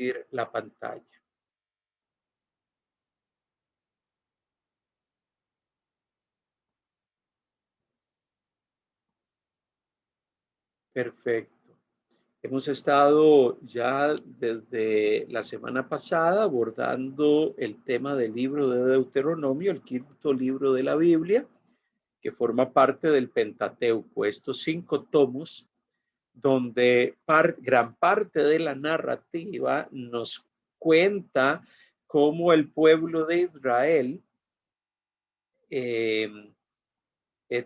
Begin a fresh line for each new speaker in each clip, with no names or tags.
compartir la pantalla. Perfecto. Hemos estado ya desde la semana pasada abordando el tema del libro de Deuteronomio, el quinto libro de la Biblia, que forma parte del Pentateuco, estos 5 tomos, donde gran parte de la narrativa nos cuenta cómo el pueblo de Israel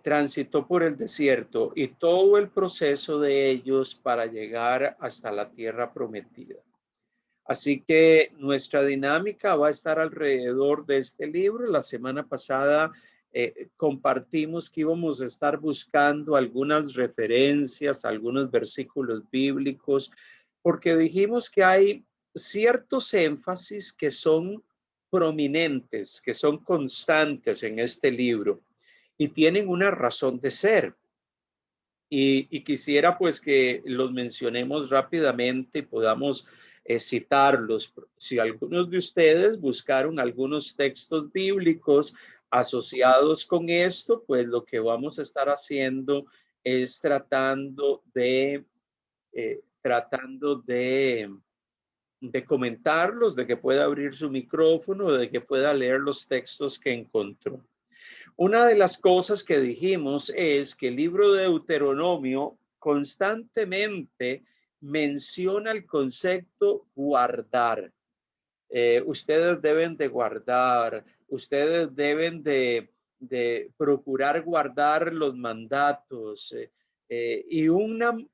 transitó por el desierto y todo el proceso de ellos para llegar hasta la tierra prometida. Así que nuestra dinámica va a estar alrededor de este libro. La semana pasada compartimos que íbamos a estar buscando algunas referencias, algunos versículos bíblicos, porque dijimos que hay ciertos énfasis que son prominentes, que son constantes en este libro y tienen una razón de ser. Y quisiera pues que los mencionemos rápidamente y podamos citarlos. Si algunos de ustedes buscaron algunos textos bíblicos asociados con esto, pues lo que vamos a estar haciendo es tratando de comentarlos, de que pueda abrir su micrófono, de que pueda leer los textos que encontró. Una de las cosas que dijimos es que el libro de Deuteronomio constantemente menciona el concepto guardar. Ustedes deben de guardar, ustedes deben de procurar guardar los mandatos y un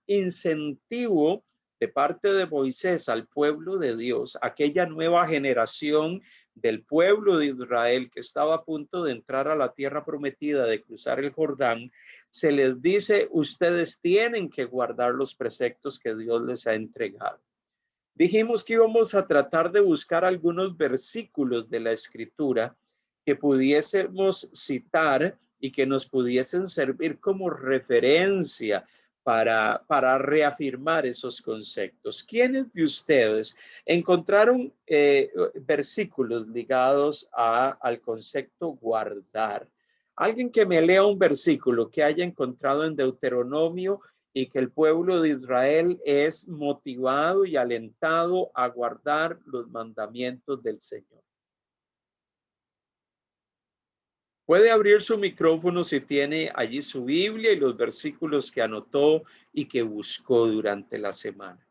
incentivo de parte de Moisés al pueblo de Dios, aquella nueva generación del pueblo de Israel que estaba a punto de entrar a la tierra prometida, de cruzar el Jordán, se les dice, ustedes tienen que guardar los preceptos que Dios les ha entregado. Dijimos que íbamos a tratar de buscar algunos versículos de la Escritura que pudiésemos citar y que nos pudiesen servir como referencia para reafirmar esos conceptos. ¿Quiénes de ustedes encontraron versículos ligados al concepto guardar? Alguien que me lea un versículo que haya encontrado en Deuteronomio y que el pueblo de Israel es motivado y alentado a guardar los mandamientos del Señor. Puede abrir su micrófono si tiene allí su Biblia y los versículos que anotó y que buscó durante la semana.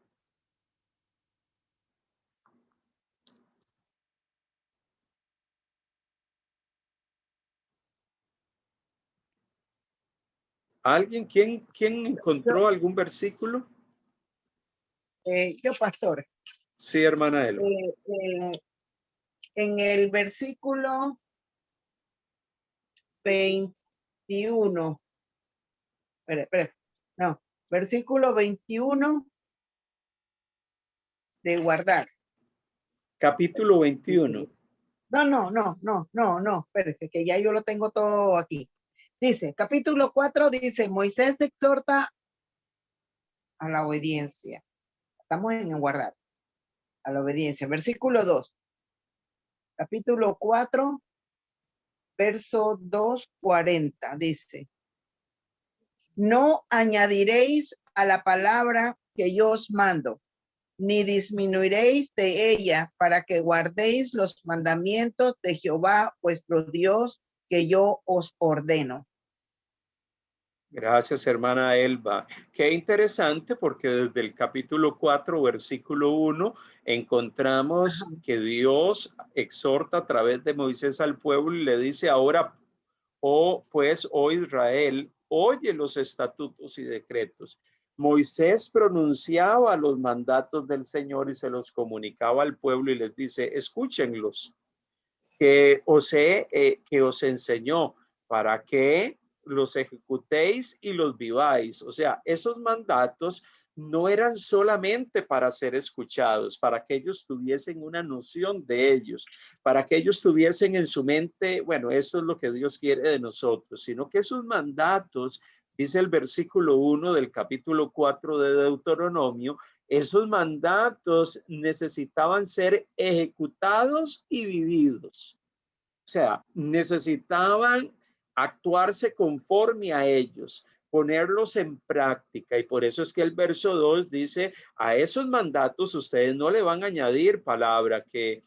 ¿Alguien? ¿Quién encontró algún versículo?
Yo, pastor.
Sí, hermana Elba.
En el versículo 21. Espera. No, versículo 21 de guardar.
Capítulo 21.
No, espérese, que ya yo lo tengo todo aquí. Dice, capítulo 4 dice, Moisés exhorta a la obediencia. Estamos en guardar. A la obediencia. Versículo 2. Capítulo 4, verso 2:40. Dice, no añadiréis a la palabra que yo os mando, ni disminuiréis de ella, para que guardéis los mandamientos de Jehová vuestro Dios que yo os ordeno.
Gracias, hermana Elba. Qué interesante porque desde el capítulo 4, versículo 1, encontramos que Dios exhorta a través de Moisés al pueblo y le dice ahora, oh Israel, oye los estatutos y decretos. Moisés pronunciaba los mandatos del Señor y se los comunicaba al pueblo y les dice, escúchenlos, que os enseñó para que los ejecutéis y los viváis. O sea, esos mandatos no eran solamente para ser escuchados, para que ellos tuviesen una noción de ellos, para que ellos tuviesen en su mente, bueno, eso es lo que Dios quiere de nosotros, sino que esos mandatos, dice el versículo 1 del capítulo 4 de Deuteronomio, Esos mandatos necesitaban ser ejecutados y vividos. O sea, necesitaban actuarse conforme a ellos, ponerlos en práctica. Y por eso es que el verso 2 dice, a esos mandatos ustedes no le van a añadir palabra, que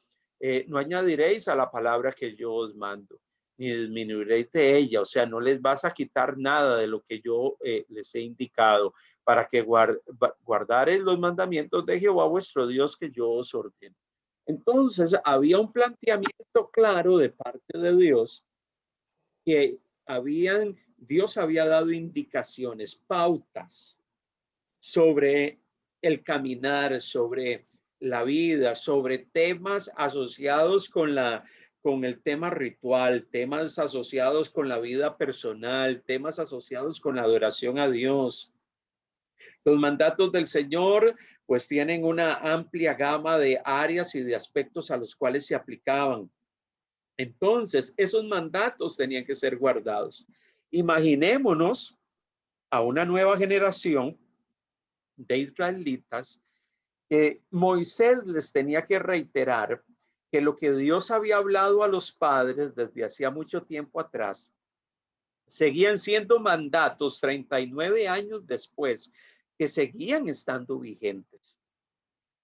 no añadiréis a la palabra que yo os mando, ni disminuiréis de ella. O sea, no les vas a quitar nada de lo que yo les he indicado, para que guardaréis los mandamientos de Jehová vuestro Dios que yo os ordeno. Entonces, había un planteamiento claro de parte de Dios que Dios había dado indicaciones, pautas sobre el caminar, sobre la vida, sobre temas asociados con el tema ritual, temas asociados con la vida personal, temas asociados con la adoración a Dios. Los mandatos del Señor pues tienen una amplia gama de áreas y de aspectos a los cuales se aplicaban. Entonces, esos mandatos tenían que ser guardados. Imaginémonos a una nueva generación de israelitas que Moisés les tenía que reiterar que lo que Dios había hablado a los padres desde hacía mucho tiempo atrás, seguían siendo mandatos 39 años después, que seguían estando vigentes.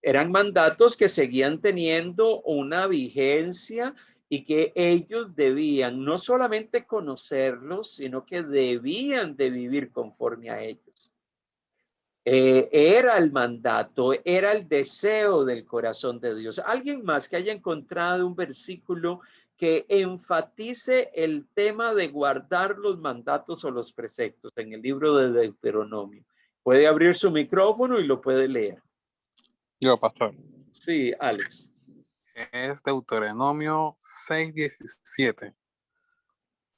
Eran mandatos que seguían teniendo una vigencia y que ellos debían no solamente conocerlos, sino que debían de vivir conforme a ellos. Era el mandato, era el deseo del corazón de Dios. Alguien más que haya encontrado un versículo que enfatice el tema de guardar los mandatos o los preceptos en el libro de Deuteronomio. Puede abrir su micrófono y lo puede leer.
Yo, pastor.
Sí, Alex.
Es Deuteronomio 6:17.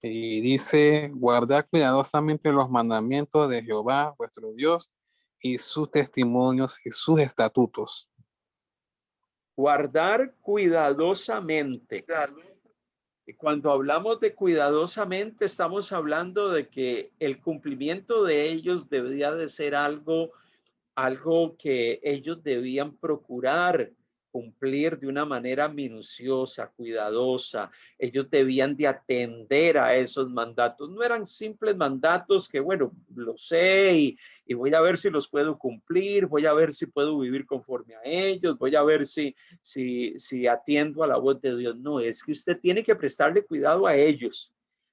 Y dice, guardad cuidadosamente los mandamientos de Jehová, vuestro Dios, y sus testimonios y sus estatutos.
Guardar cuidadosamente. Y cuando hablamos de cuidadosamente, estamos hablando de que el cumplimiento de ellos debía de ser algo que ellos debían procurar cumplir de una manera minuciosa, cuidadosa. Ellos debían de atender a esos mandatos. No eran simples mandatos que, bueno, lo sé y voy a ver si los puedo cumplir, voy a ver si puedo vivir conforme a ellos, voy a ver si atiendo a la voz de Dios. No, es que usted tiene que prestarle cuidado a ellos,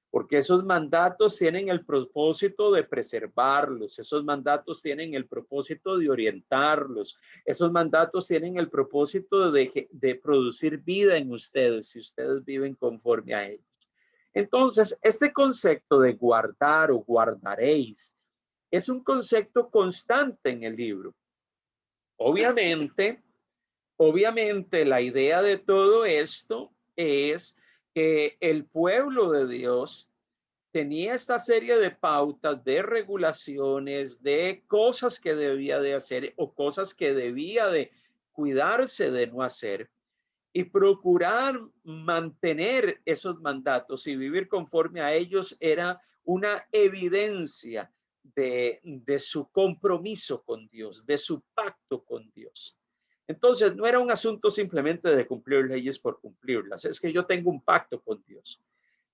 porque esos mandatos tienen el propósito de preservarlos, esos mandatos tienen el propósito de orientarlos, esos mandatos tienen el propósito de producir vida en ustedes, si ustedes viven conforme a ellos. Entonces, este concepto de guardar o guardaréis es un concepto constante en el libro. Obviamente, la idea de todo esto es que el pueblo de Dios tenía esta serie de pautas, de regulaciones, de cosas que debía de hacer o cosas que debía de cuidarse de no hacer, y procurar mantener esos mandatos y vivir conforme a ellos era una evidencia de su compromiso con Dios, de su pacto con Dios. Entonces, no era un asunto simplemente de cumplir leyes por cumplirlas, es que yo tengo un pacto con Dios.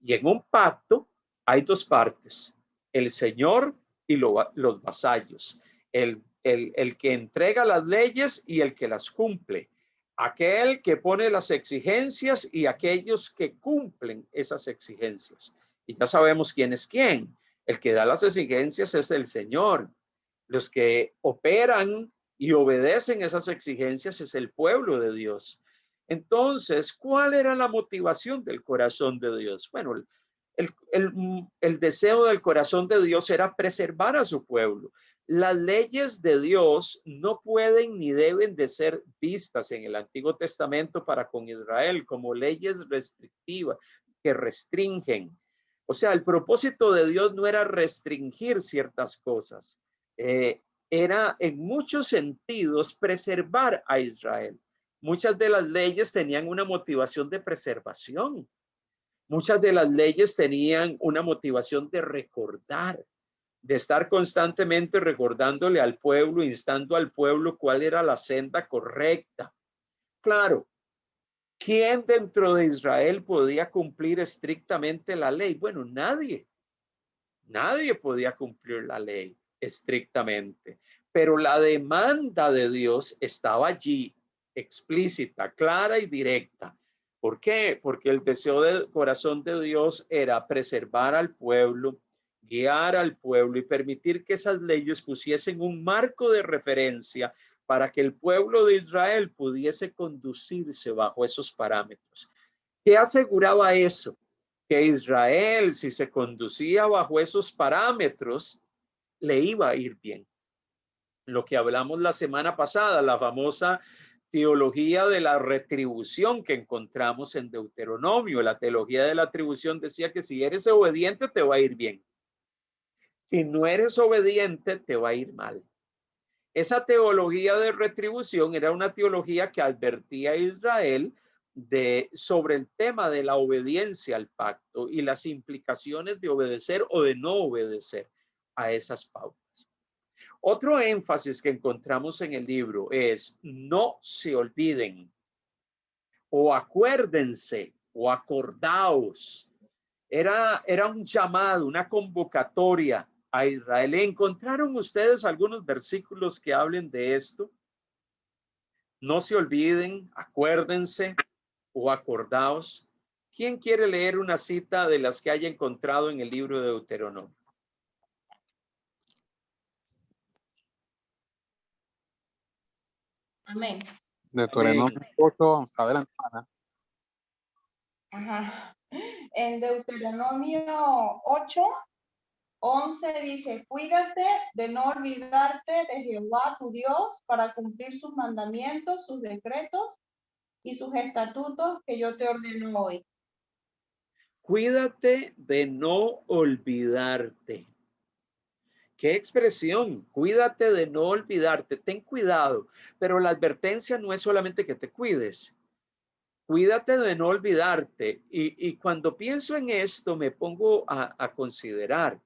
Y en un pacto hay dos partes, el Señor y los vasallos, el que entrega las leyes y el que las cumple, aquel que pone las exigencias y aquellos que cumplen esas exigencias. Y ya sabemos quién es quién. El que da las exigencias es el Señor. Los que operan y obedecen esas exigencias es el pueblo de Dios. Entonces, ¿cuál era la motivación del corazón de Dios? Bueno, el deseo del corazón de Dios era preservar a su pueblo. Las leyes de Dios no pueden ni deben de ser vistas en el Antiguo Testamento para con Israel como leyes restrictivas que restringen. O sea, el propósito de Dios no era restringir ciertas cosas, era en muchos sentidos preservar a Israel. Muchas de las leyes tenían una motivación de preservación. Muchas de las leyes tenían una motivación de recordar. de estar constantemente recordándole al pueblo, instando al pueblo cuál era la senda correcta. Claro, ¿quién dentro de Israel podía cumplir estrictamente la ley? Bueno, nadie. Nadie podía cumplir la ley estrictamente, pero la demanda de Dios estaba allí, explícita, clara y directa. ¿Por qué? Porque el deseo del corazón de Dios era preservar al pueblo, guiar al pueblo y permitir que esas leyes pusiesen un marco de referencia para que el pueblo de Israel pudiese conducirse bajo esos parámetros. ¿Qué aseguraba eso? Que Israel, si se conducía bajo esos parámetros, le iba a ir bien. Lo que hablamos la semana pasada, la famosa teología de la retribución que encontramos en Deuteronomio. La teología de la atribución decía que si eres obediente te va a ir bien. Si no eres obediente te va a ir mal. Esa teología de retribución era una teología que advertía a Israel sobre el tema de la obediencia al pacto y las implicaciones de obedecer o de no obedecer a esas pautas. Otro énfasis que encontramos en el libro es no se olviden o acuérdense o acordaos. Era un llamado, una convocatoria a Israel. ¿Encontraron ustedes algunos versículos que hablen de esto? No se olviden, acuérdense o acordaos. ¿Quién quiere leer una cita de las que haya encontrado en el libro de Deuteronomio?
Amén.
Deuteronomio 8, adelante, Ana.
Ajá. En Deuteronomio 8, 11 dice, cuídate de no olvidarte de Jehová tu Dios para cumplir sus mandamientos, sus decretos y sus estatutos que yo te ordeno hoy.
Cuídate de no olvidarte. ¿Qué expresión? Cuídate de no olvidarte. Ten cuidado, pero la advertencia no es solamente que te cuides. Cuídate de no olvidarte. Y cuando pienso en esto, me pongo a considerar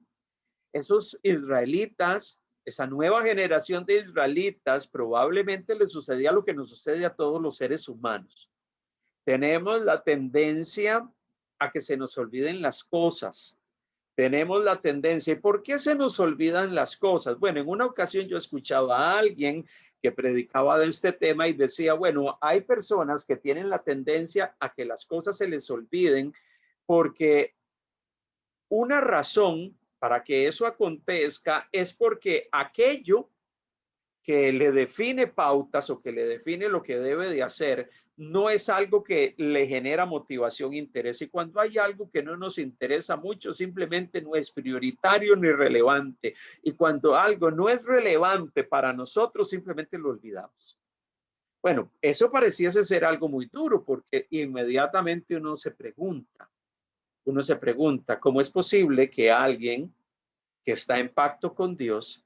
esos israelitas, esa nueva generación de israelitas, probablemente les sucedía lo que nos sucede a todos los seres humanos. Tenemos la tendencia a que se nos olviden las cosas. Tenemos la tendencia. ¿Y por qué se nos olvidan las cosas? Bueno, en una ocasión yo escuchaba a alguien que predicaba de este tema y decía, bueno, hay personas que tienen la tendencia a que las cosas se les olviden porque una razón para que eso acontezca es porque aquello que le define pautas o que le define lo que debe de hacer no es algo que le genera motivación, interés. Y cuando hay algo que no nos interesa mucho, simplemente no es prioritario ni relevante. Y cuando algo no es relevante para nosotros, simplemente lo olvidamos. Bueno, eso pareciese ser algo muy duro porque inmediatamente uno se pregunta, ¿cómo es posible que alguien que está en pacto con Dios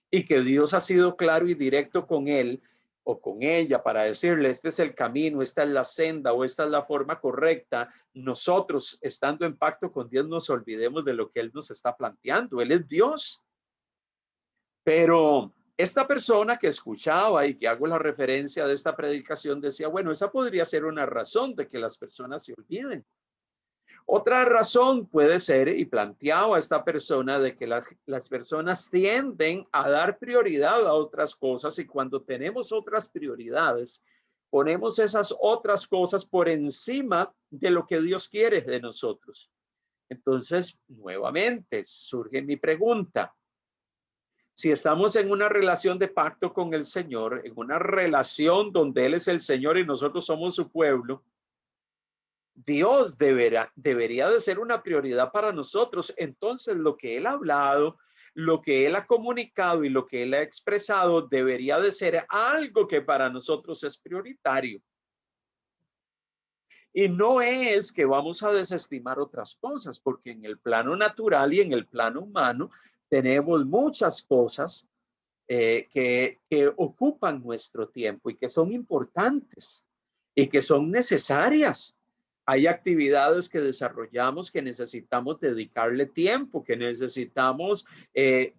y que Dios ha sido claro y directo con él o con ella para decirle, este es el camino, esta es la senda o esta es la forma correcta, nosotros estando en pacto con Dios nos olvidemos de lo que él nos está planteando? Él es Dios. Pero esta persona que escuchaba y que hago la referencia de esta predicación decía, bueno, esa podría ser una razón de que las personas se olviden. Otra razón puede ser, y planteaba esta persona, de que las personas tienden a dar prioridad a otras cosas y cuando tenemos otras prioridades, ponemos esas otras cosas por encima de lo que Dios quiere de nosotros. Entonces, nuevamente surge mi pregunta. Si estamos en una relación de pacto con el Señor, en una relación donde Él es el Señor y nosotros somos su pueblo, Dios debería de ser una prioridad para nosotros. Entonces, lo que Él ha hablado, lo que Él ha comunicado y lo que Él ha expresado debería de ser algo que para nosotros es prioritario. Y no es que vamos a desestimar otras cosas, porque en el plano natural y en el plano humano tenemos muchas cosas que ocupan nuestro tiempo y que son importantes y que son necesarias. Hay actividades que desarrollamos que necesitamos dedicarle tiempo, que necesitamos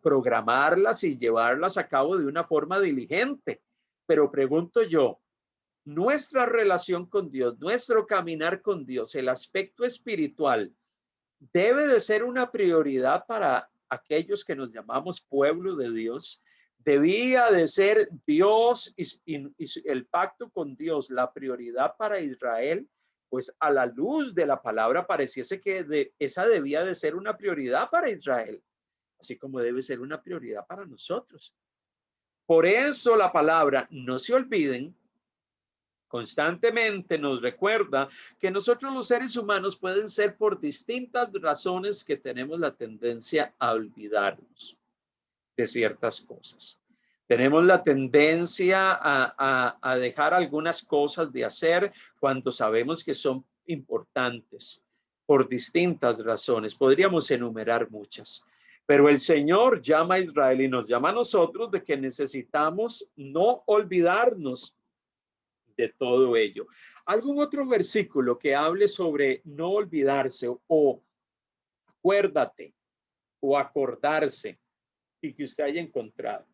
programarlas y llevarlas a cabo de una forma diligente. Pero pregunto yo, nuestra relación con Dios, nuestro caminar con Dios, el aspecto espiritual, debe de ser una prioridad para aquellos que nos llamamos pueblo de Dios. Debía de ser Dios y el pacto con Dios la prioridad para Israel. Pues a la luz de la palabra pareciese que esa debía de ser una prioridad para Israel, así como debe ser una prioridad para nosotros. Por eso la palabra, no se olviden, constantemente nos recuerda que nosotros los seres humanos pueden ser por distintas razones que tenemos la tendencia a olvidarnos de ciertas cosas. Tenemos la tendencia a dejar algunas cosas de hacer cuando sabemos que son importantes por distintas razones. Podríamos enumerar muchas, pero el Señor llama a Israel y nos llama a nosotros de que necesitamos no olvidarnos de todo ello. ¿Algún otro versículo que hable sobre no olvidarse o acuérdate o acordarse y que usted haya encontrado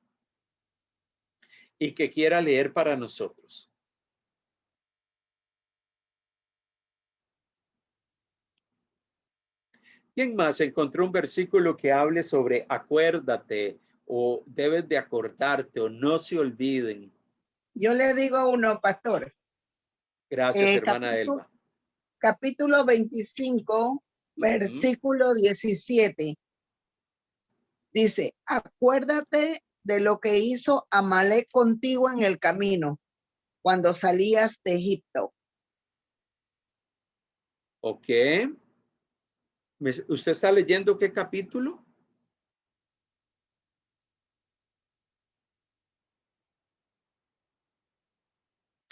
y que quiera leer para nosotros? ¿Quién más encontró un versículo que hable sobre acuérdate o debes de acordarte o no se olviden?
Yo le digo uno, pastor.
Gracias, hermana Elba.
Capítulo 25, versículo 17. Dice, acuérdate de lo que hizo Amalek contigo en el camino cuando salías de Egipto.
Ok. ¿Usted está leyendo qué capítulo?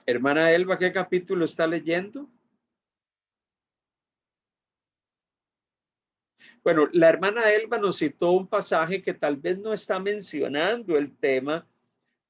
Hermana Elba, ¿qué capítulo está leyendo? Bueno, la hermana Elba nos citó un pasaje que tal vez no está mencionando el tema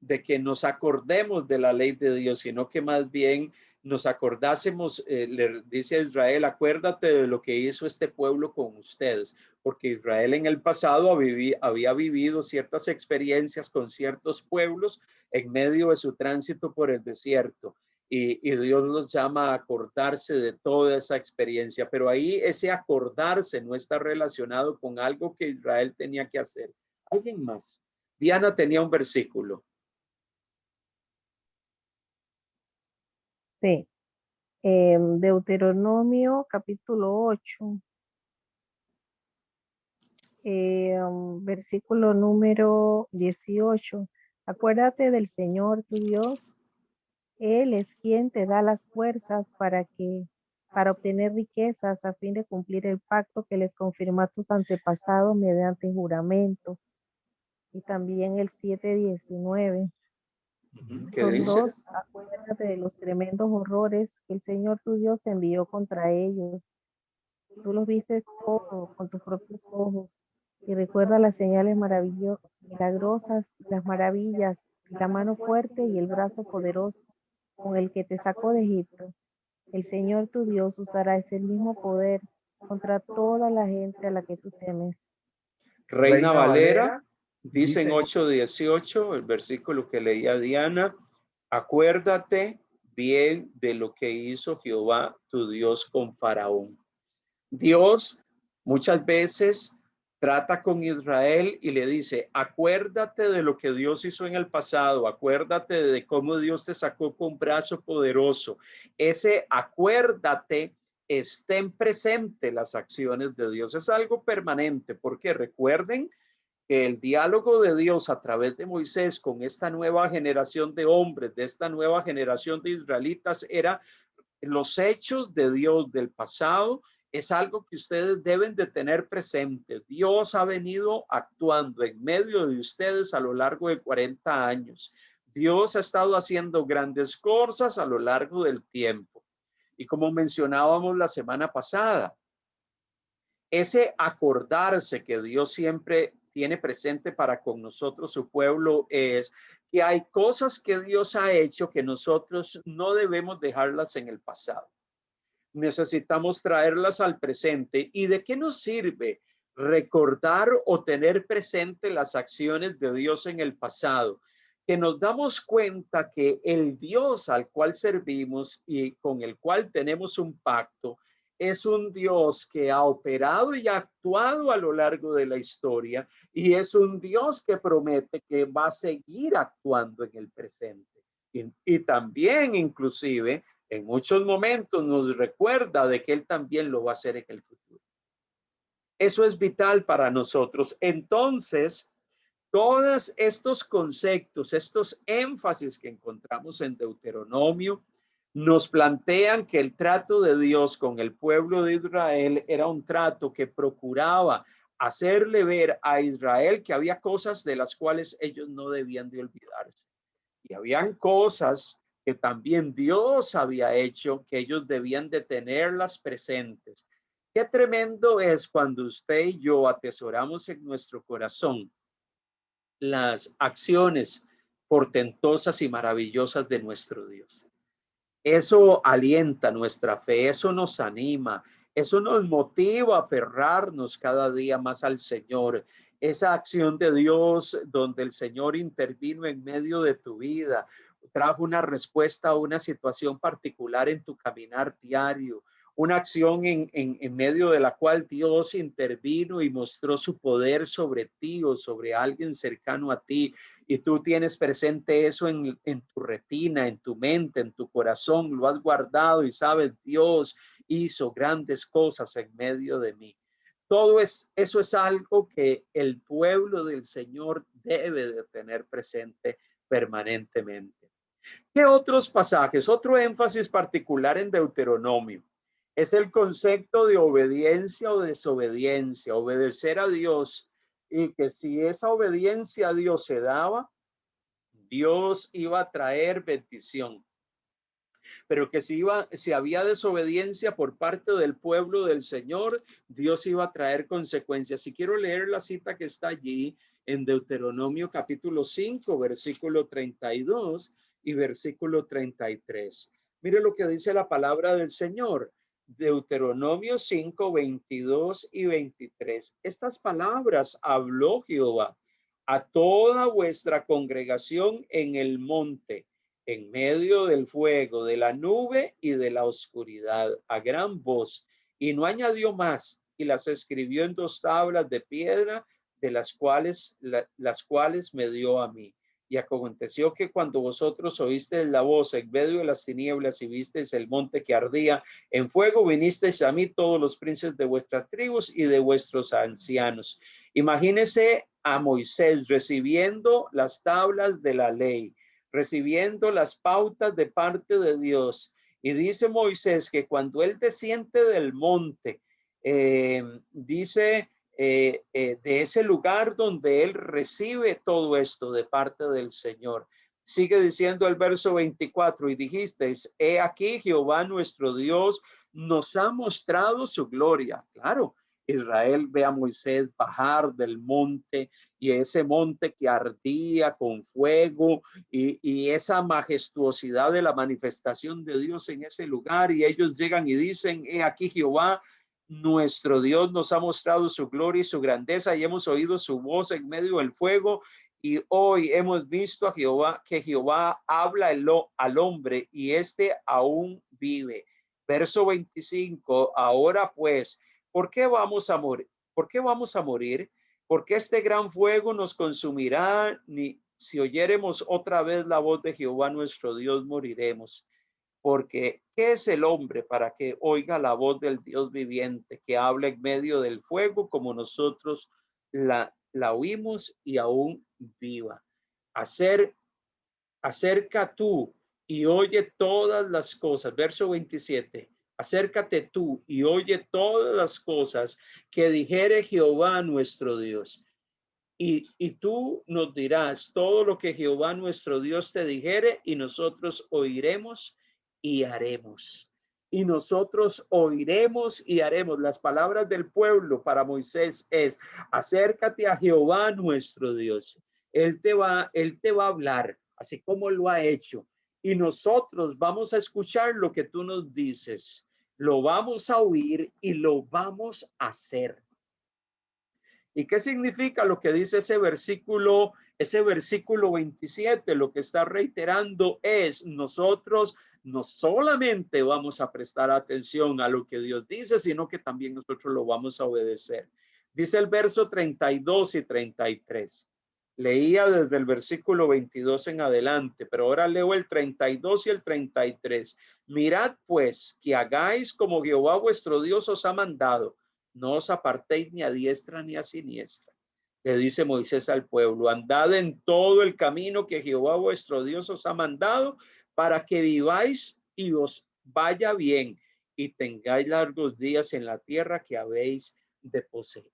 de que nos acordemos de la ley de Dios, sino que más bien nos acordásemos, le dice a Israel, acuérdate de lo que hizo este pueblo con ustedes, porque Israel en el pasado había vivido ciertas experiencias con ciertos pueblos en medio de su tránsito por el desierto. Y Dios los llama a acordarse de toda esa experiencia, pero ahí ese acordarse no está relacionado con algo que Israel tenía que hacer. ¿Alguien más? Diana tenía un versículo.
Sí. Deuteronomio capítulo 8, versículo número 18. Acuérdate del Señor tu Dios. Él es quien te da las fuerzas para obtener riquezas a fin de cumplir el pacto que les confirmó a tus antepasados mediante juramento. Y también el 7:19.
¿Qué
Son
dice?
dos, acuérdate de los tremendos horrores que el Señor tu Dios envió contra ellos. Tú los viste todo con tus propios ojos y recuerda las señales milagrosas, las maravillas, la mano fuerte y el brazo poderoso con el que te sacó de Egipto. El Señor tu Dios usará ese mismo poder contra toda la gente a la que tú temes.
Reina Valera dice en 8:18, el versículo que leía Diana, acuérdate bien de lo que hizo Jehová tu Dios con Faraón. Dios muchas veces trata con Israel y le dice, acuérdate de lo que Dios hizo en el pasado, acuérdate de cómo Dios te sacó con brazo poderoso. Ese acuérdate, estén presentes las acciones de Dios. Es algo permanente, porque recuerden que el diálogo de Dios a través de Moisés con esta nueva generación de hombres, de esta nueva generación de israelitas, era los hechos de Dios del pasado. Es algo que ustedes deben de tener presente. Dios ha venido actuando en medio de ustedes a lo largo de 40 años. Dios ha estado haciendo grandes cosas a lo largo del tiempo. Y como mencionábamos la semana pasada, ese acordarse que Dios siempre tiene presente para con nosotros, su pueblo, es que hay cosas que Dios ha hecho que nosotros no debemos dejarlas en el pasado. necesitamos traerlas al presente. ¿Y de qué nos sirve recordar o tener presente las acciones de Dios en el pasado? Que nos damos cuenta que el Dios al cual servimos y con el cual tenemos un pacto es un Dios que ha operado y ha actuado a lo largo de la historia, y es un Dios que promete que va a seguir actuando en el presente. Y también, inclusive, en muchos momentos nos recuerda de que Él también lo va a hacer en el futuro. Eso es vital para nosotros. Entonces, todos estos conceptos, estos énfasis que encontramos en Deuteronomio, nos plantean que el trato de Dios con el pueblo de Israel era un trato que procuraba hacerle ver a Israel que había cosas de las cuales ellos no debían de olvidarse. Y habían cosas que también Dios había hecho que ellos debían de tenerlas presentes. Qué tremendo es cuando usted y yo atesoramos en nuestro corazón las acciones portentosas y maravillosas de nuestro Dios. Eso alienta nuestra fe, eso nos anima, eso nos motiva a aferrarnos cada día más al Señor. Esa acción de Dios donde el Señor intervino en medio de tu vida, trajo una respuesta a una situación particular en tu caminar diario, una acción en medio de la cual Dios intervino y mostró su poder sobre ti o sobre alguien cercano a ti, y tú tienes presente eso en tu retina, en tu mente, en tu corazón, lo has guardado y sabes, Dios hizo grandes cosas en medio de mí. Eso es algo que el pueblo del Señor debe de tener presente permanentemente. ¿Qué otros pasajes? Otro énfasis particular en Deuteronomio es el concepto de obediencia o desobediencia, obedecer a Dios, y que si esa obediencia a Dios se daba, Dios iba a traer bendición, pero que si había desobediencia por parte del pueblo del Señor, Dios iba a traer consecuencias. Y quiero leer la cita que está allí en Deuteronomio capítulo 5, versículo 32 y versículo 33. Mire lo que dice la palabra del Señor. Deuteronomio 5, 22 y 23. Estas palabras habló Jehová a toda vuestra congregación en el monte, en medio del fuego, de la nube y de la oscuridad, a gran voz, y no añadió más, y las escribió en 2 tablas de piedra, de las cuales me dio a mí. Y aconteció que cuando vosotros oísteis la voz en medio de las tinieblas y visteis el monte que ardía en fuego, vinisteis a mí todos los príncipes de vuestras tribus y de vuestros ancianos. Imagínese a Moisés recibiendo las tablas de la ley, recibiendo las pautas de parte de Dios. Y dice Moisés que cuando él desciende del monte, de ese lugar donde él recibe todo esto de parte del Señor. Sigue diciendo el verso 24, y dijisteis, he aquí Jehová nuestro Dios nos ha mostrado su gloria. Claro, Israel ve a Moisés bajar del monte, y ese monte que ardía con fuego, y esa majestuosidad de la manifestación de Dios en ese lugar, y ellos llegan y dicen, he aquí Jehová nuestro Dios nos ha mostrado su gloria y su grandeza, y hemos oído su voz en medio del fuego, y hoy hemos visto a Jehová, que Jehová habla al hombre, y éste aún vive. Verso 25, ahora pues, ¿por qué vamos a morir? ¿Por qué vamos a morir? Porque este gran fuego nos consumirá, ni si oyéremos otra vez la voz de Jehová nuestro Dios, moriremos. Porque ¿qué es el hombre para que oiga la voz del Dios viviente, que habla en medio del fuego como nosotros la oímos y aún viva? Acerca tú y oye todas las cosas. Verso 27. Acércate tú y oye todas las cosas que dijere Jehová nuestro Dios. Y tú nos dirás todo lo que Jehová nuestro Dios te dijere, y nosotros oiremos y haremos. Y nosotros oiremos y haremos. Las palabras del pueblo para Moisés es: acércate a Jehová nuestro Dios. Él te va a hablar, así como lo ha hecho. Y nosotros vamos a escuchar lo que tú nos dices. lo vamos a oír y lo vamos a hacer. ¿Y qué significa lo que dice ese versículo 27? Lo que está reiterando es: nosotros no solamente vamos a prestar atención a lo que Dios dice, sino que también nosotros lo vamos a obedecer. Dice el verso 32 y 33. Leía desde el versículo 22 en adelante, pero ahora leo el 32 y el 33. Mirad pues que hagáis como Jehová vuestro Dios os ha mandado. No os apartéis ni a diestra ni a siniestra. Le dice Moisés al pueblo: andad en todo el camino que Jehová vuestro Dios os ha mandado, para que viváis y os vaya bien y tengáis largos días en la tierra que habéis de poseer.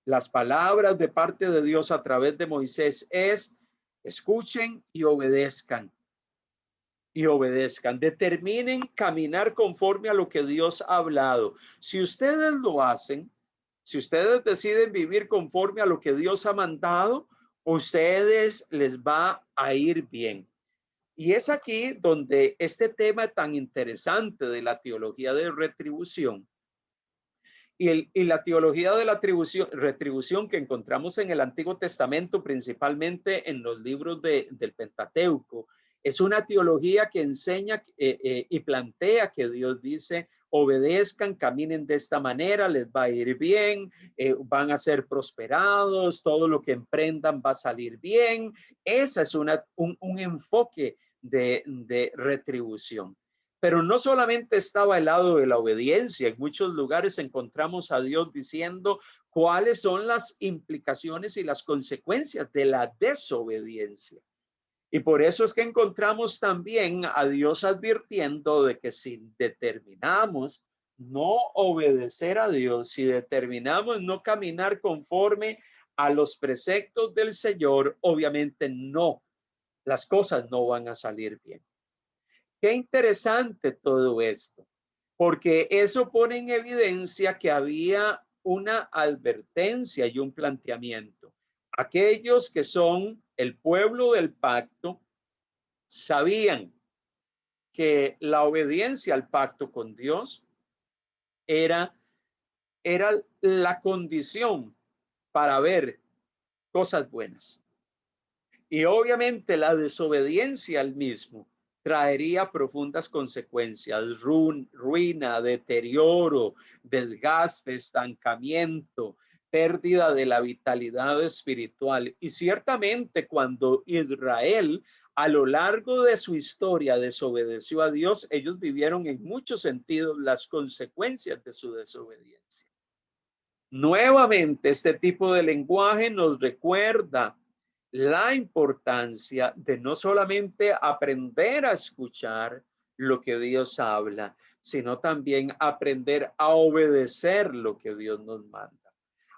Las palabras de parte de Dios a través de Moisés es: escuchen y obedezcan. Y obedezcan, determinen caminar conforme a lo que Dios ha hablado. Si ustedes lo hacen, si ustedes deciden vivir conforme a lo que Dios ha mandado, ustedes les va a ir bien. Y es aquí donde este tema tan interesante de la teología de retribución y la teología de la retribución que encontramos en el Antiguo Testamento, principalmente en los libros del Pentateuco, es una teología que enseña y plantea que Dios dice: obedezcan, caminen de esta manera, les va a ir bien, van a ser prosperados, todo lo que emprendan va a salir bien. Ese es un enfoque de retribución. Pero no solamente estaba el lado de la obediencia. En muchos lugares encontramos a Dios diciendo cuáles son las implicaciones y las consecuencias de la desobediencia. Y por eso es que encontramos también a Dios advirtiendo de que si determinamos no obedecer a Dios, si determinamos no caminar conforme a los preceptos del Señor, obviamente no, las cosas no van a salir bien. Qué interesante todo esto, porque eso pone en evidencia que había una advertencia y un planteamiento. Aquellos que son el pueblo del pacto sabían que la obediencia al pacto con Dios era la condición para ver cosas buenas. Y obviamente la desobediencia al mismo traería profundas consecuencias: ruina, deterioro, desgaste, estancamiento, pérdida de la vitalidad espiritual. Y ciertamente cuando Israel a lo largo de su historia desobedeció a Dios, ellos vivieron en muchos sentidos las consecuencias de su desobediencia. Nuevamente, este tipo de lenguaje nos recuerda la importancia de no solamente aprender a escuchar lo que Dios habla, sino también aprender a obedecer lo que Dios nos manda.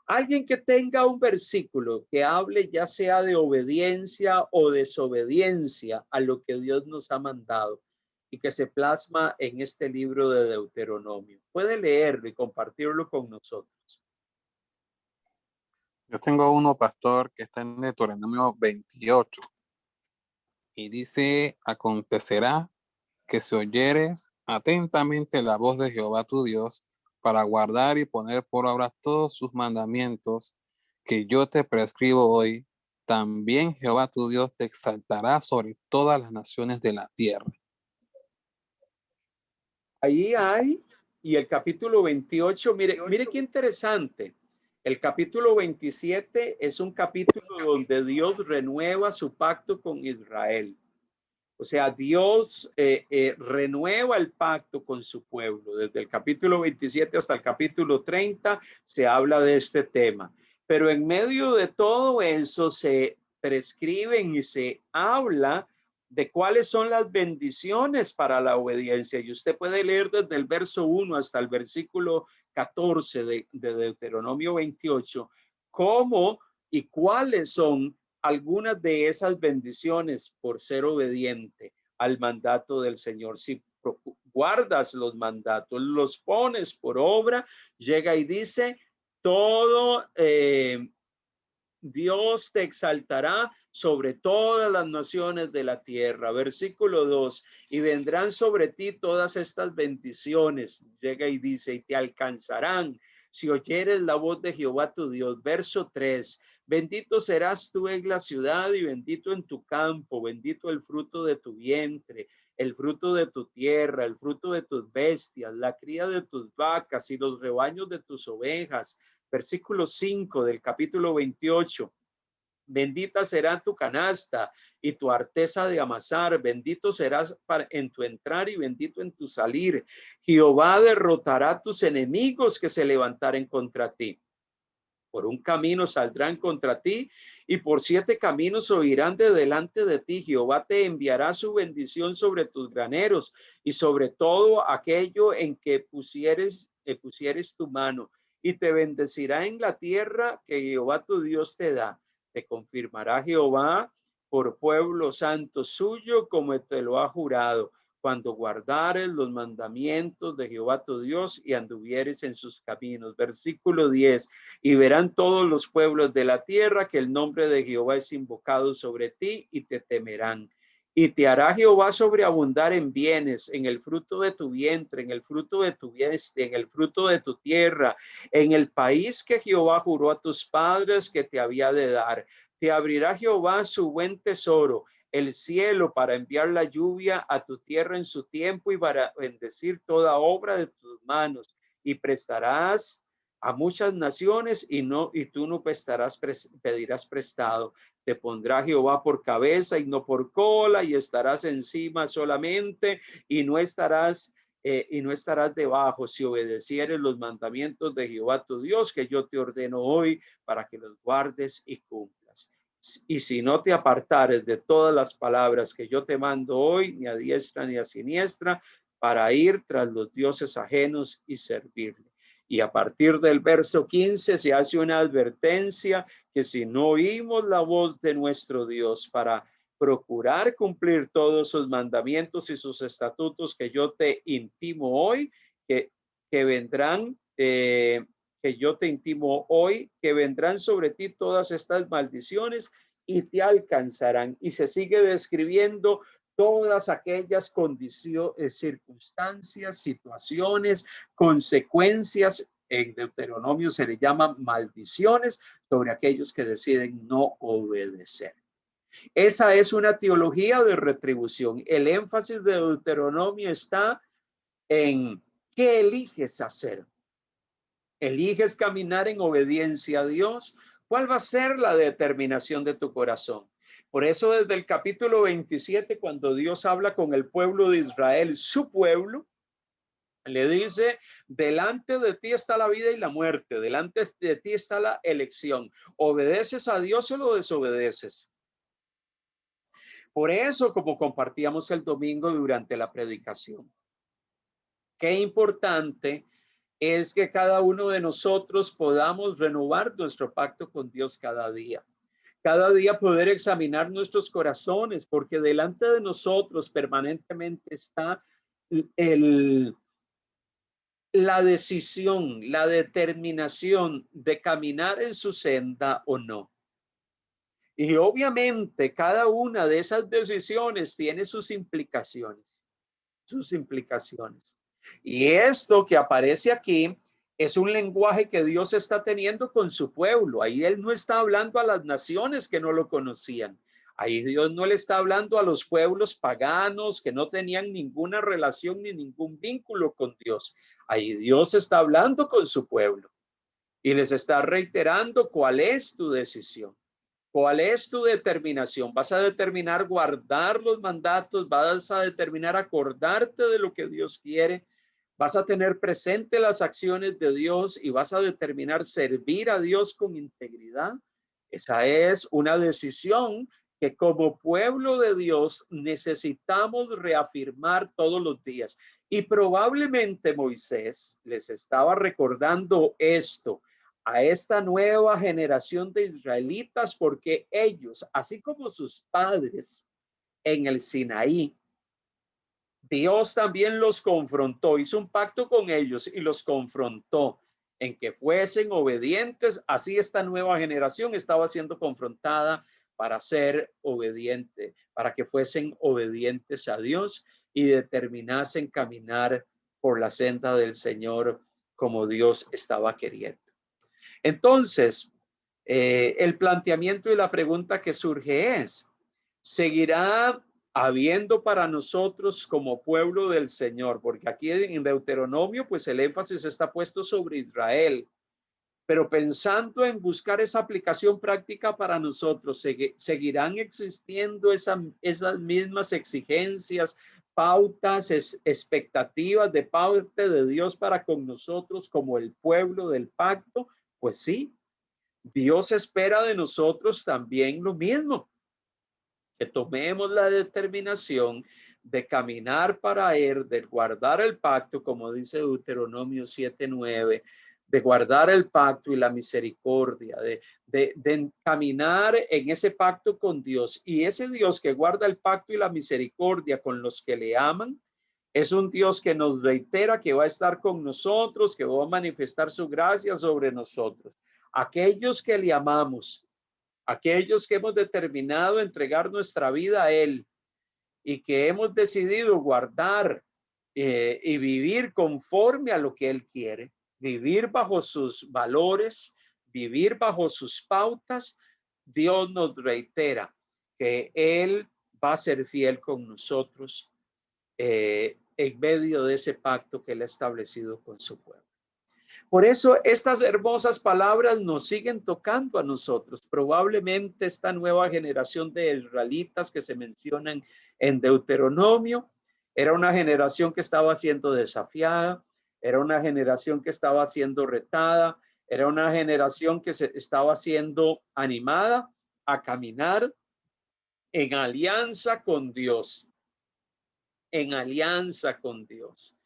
Alguien que tenga un versículo que hable ya sea de obediencia o desobediencia a lo que Dios nos ha mandado y que se plasma en este libro de Deuteronomio, puede leerlo y compartirlo con nosotros.
Yo tengo uno, pastor, que está en Deuteronomio 28 y dice: acontecerá que si oyeres atentamente la voz de Jehová tu Dios para guardar y poner por obra todos sus mandamientos que yo te prescribo hoy, también Jehová tu Dios te exaltará sobre todas las naciones de la tierra.
Ahí hay, y el capítulo 28, mire qué interesante. El capítulo 27 es un capítulo donde Dios renueva su pacto con Israel. O sea, Dios renueva el pacto con su pueblo. Desde el capítulo 27 hasta el capítulo 30 se habla de este tema. Pero en medio de todo eso se prescriben y se habla de cuáles son las bendiciones para la obediencia. Y usted puede leer desde el verso 1 hasta el versículo 14 de Deuteronomio 28, cómo y cuáles son algunas de esas bendiciones por ser obediente al mandato del Señor. Si guardas los mandatos, los pones por obra, llega y dice: todo Dios te exaltará sobre todas las naciones de la tierra. Versículo 2, y vendrán sobre ti todas estas bendiciones. Llega y dice, y te alcanzarán si oyeres la voz de Jehová tu Dios. Verso 3, bendito serás tú en la ciudad y bendito en tu campo, bendito el fruto de tu vientre, el fruto de tu tierra, el fruto de tus bestias, la cría de tus vacas y los rebaños de tus ovejas. Versículo 5 del capítulo 28. Bendita será tu canasta y tu arteza de amasar, bendito serás en tu entrar y bendito en tu salir. Jehová derrotará tus enemigos que se levantaren contra ti. Por un camino saldrán contra ti y por 7 caminos huirán de delante de ti. Jehová te enviará su bendición sobre tus graneros y sobre todo aquello en que pusieres tu mano, y te bendecirá en la tierra que Jehová tu Dios te da. Te confirmará Jehová por pueblo santo suyo, como te lo ha jurado, cuando guardares los mandamientos de Jehová tu Dios y anduvieres en sus caminos. Versículo 10, y verán todos los pueblos de la tierra que el nombre de Jehová es invocado sobre ti y te temerán. Y te hará Jehová sobreabundar en bienes, en el fruto de tu vientre, en el fruto de tu vientre, en el fruto de tu tierra, en el país que Jehová juró a tus padres que te había de dar. Te abrirá Jehová su buen tesoro, el cielo, para enviar la lluvia a tu tierra en su tiempo y para bendecir toda obra de tus manos. Y prestarás a muchas naciones y tú no pedirás prestado. Te pondrá Jehová por cabeza y no por cola, y estarás encima solamente y no estarás debajo, si obedecieres los mandamientos de Jehová tu Dios, que yo te ordeno hoy para que los guardes y cumplas. Y si no te apartares de todas las palabras que yo te mando hoy, ni a diestra ni a siniestra, para ir tras los dioses ajenos y servirle. Y a partir del verso 15 se hace una advertencia que si no oímos la voz de nuestro Dios para procurar cumplir todos sus mandamientos y sus estatutos que yo te intimo hoy, que vendrán, que yo te intimo hoy, que vendrán sobre ti todas estas maldiciones y te alcanzarán. Y se sigue describiendo todas aquellas condiciones, circunstancias, situaciones, consecuencias. En Deuteronomio se le llaman maldiciones sobre aquellos que deciden no obedecer. Esa es una teología de retribución. El énfasis de Deuteronomio está en qué eliges hacer. ¿Eliges caminar en obediencia a Dios? ¿Cuál va a ser la determinación de tu corazón? Por eso desde el capítulo 27, cuando Dios habla con el pueblo de Israel, su pueblo, le dice, delante de ti está la vida y la muerte, delante de ti está la elección. ¿Obedeces a Dios o lo desobedeces? Por eso, como compartíamos el domingo durante la predicación, qué importante es que cada uno de nosotros podamos renovar nuestro pacto con Dios cada día. Cada día poder examinar nuestros corazones, porque delante de nosotros permanentemente está la decisión, la determinación de caminar en su senda o no. Y obviamente cada una de esas decisiones tiene sus implicaciones. Y esto que aparece aquí es un lenguaje que Dios está teniendo con su pueblo. Ahí Él no está hablando a las naciones que no lo conocían. Ahí Dios no le está hablando a los pueblos paganos que no tenían ninguna relación ni ningún vínculo con Dios. Ahí Dios está hablando con su pueblo y les está reiterando cuál es tu decisión. ¿Cuál es tu determinación? ¿Vas a determinar guardar los mandatos? ¿Vas a determinar acordarte de lo que Dios quiere? ¿Vas a tener presente las acciones de Dios y vas a determinar servir a Dios con integridad? Esa es una decisión que como pueblo de Dios necesitamos reafirmar todos los días. Y probablemente Moisés les estaba recordando esto a esta nueva generación de israelitas, porque ellos, así como sus padres en el Sinaí, Dios también los confrontó, hizo un pacto con ellos y los confrontó. en que fuesen obedientes. Así esta nueva generación estaba siendo confrontada para ser obediente, para que fuesen obedientes a Dios y determinasen caminar por la senda del Señor como Dios estaba queriendo. Entonces, el planteamiento y la pregunta que surge es, ¿seguirá habiendo para nosotros como pueblo del Señor? Porque aquí en Deuteronomio, pues el énfasis está puesto sobre Israel, pero pensando en buscar esa aplicación práctica para nosotros, ¿seguirán existiendo esas mismas exigencias, pautas, expectativas de parte de Dios para con nosotros como el pueblo del pacto? Pues sí, Dios espera de nosotros también lo mismo, que tomemos la determinación de caminar para Él, de guardar el pacto, como dice Deuteronomio 7:9, de guardar el pacto y la misericordia, de caminar en ese pacto con Dios. Y ese Dios que guarda el pacto y la misericordia con los que le aman, es un Dios que nos reitera que va a estar con nosotros, que va a manifestar su gracia sobre nosotros. Aquellos que le amamos, aquellos que hemos determinado entregar nuestra vida a Él y que hemos decidido guardar y vivir conforme a lo que Él quiere, vivir bajo sus valores, vivir bajo sus pautas, Dios nos reitera que Él va a ser fiel con nosotros en medio de ese pacto que Él ha establecido con su pueblo. Por eso estas hermosas palabras nos siguen tocando a nosotros. Probablemente esta nueva generación de israelitas que se mencionan en Deuteronomio era una generación que estaba siendo desafiada, era una generación que estaba siendo retada, era una generación que se estaba siendo animada a caminar en alianza con Dios, en alianza con Dios.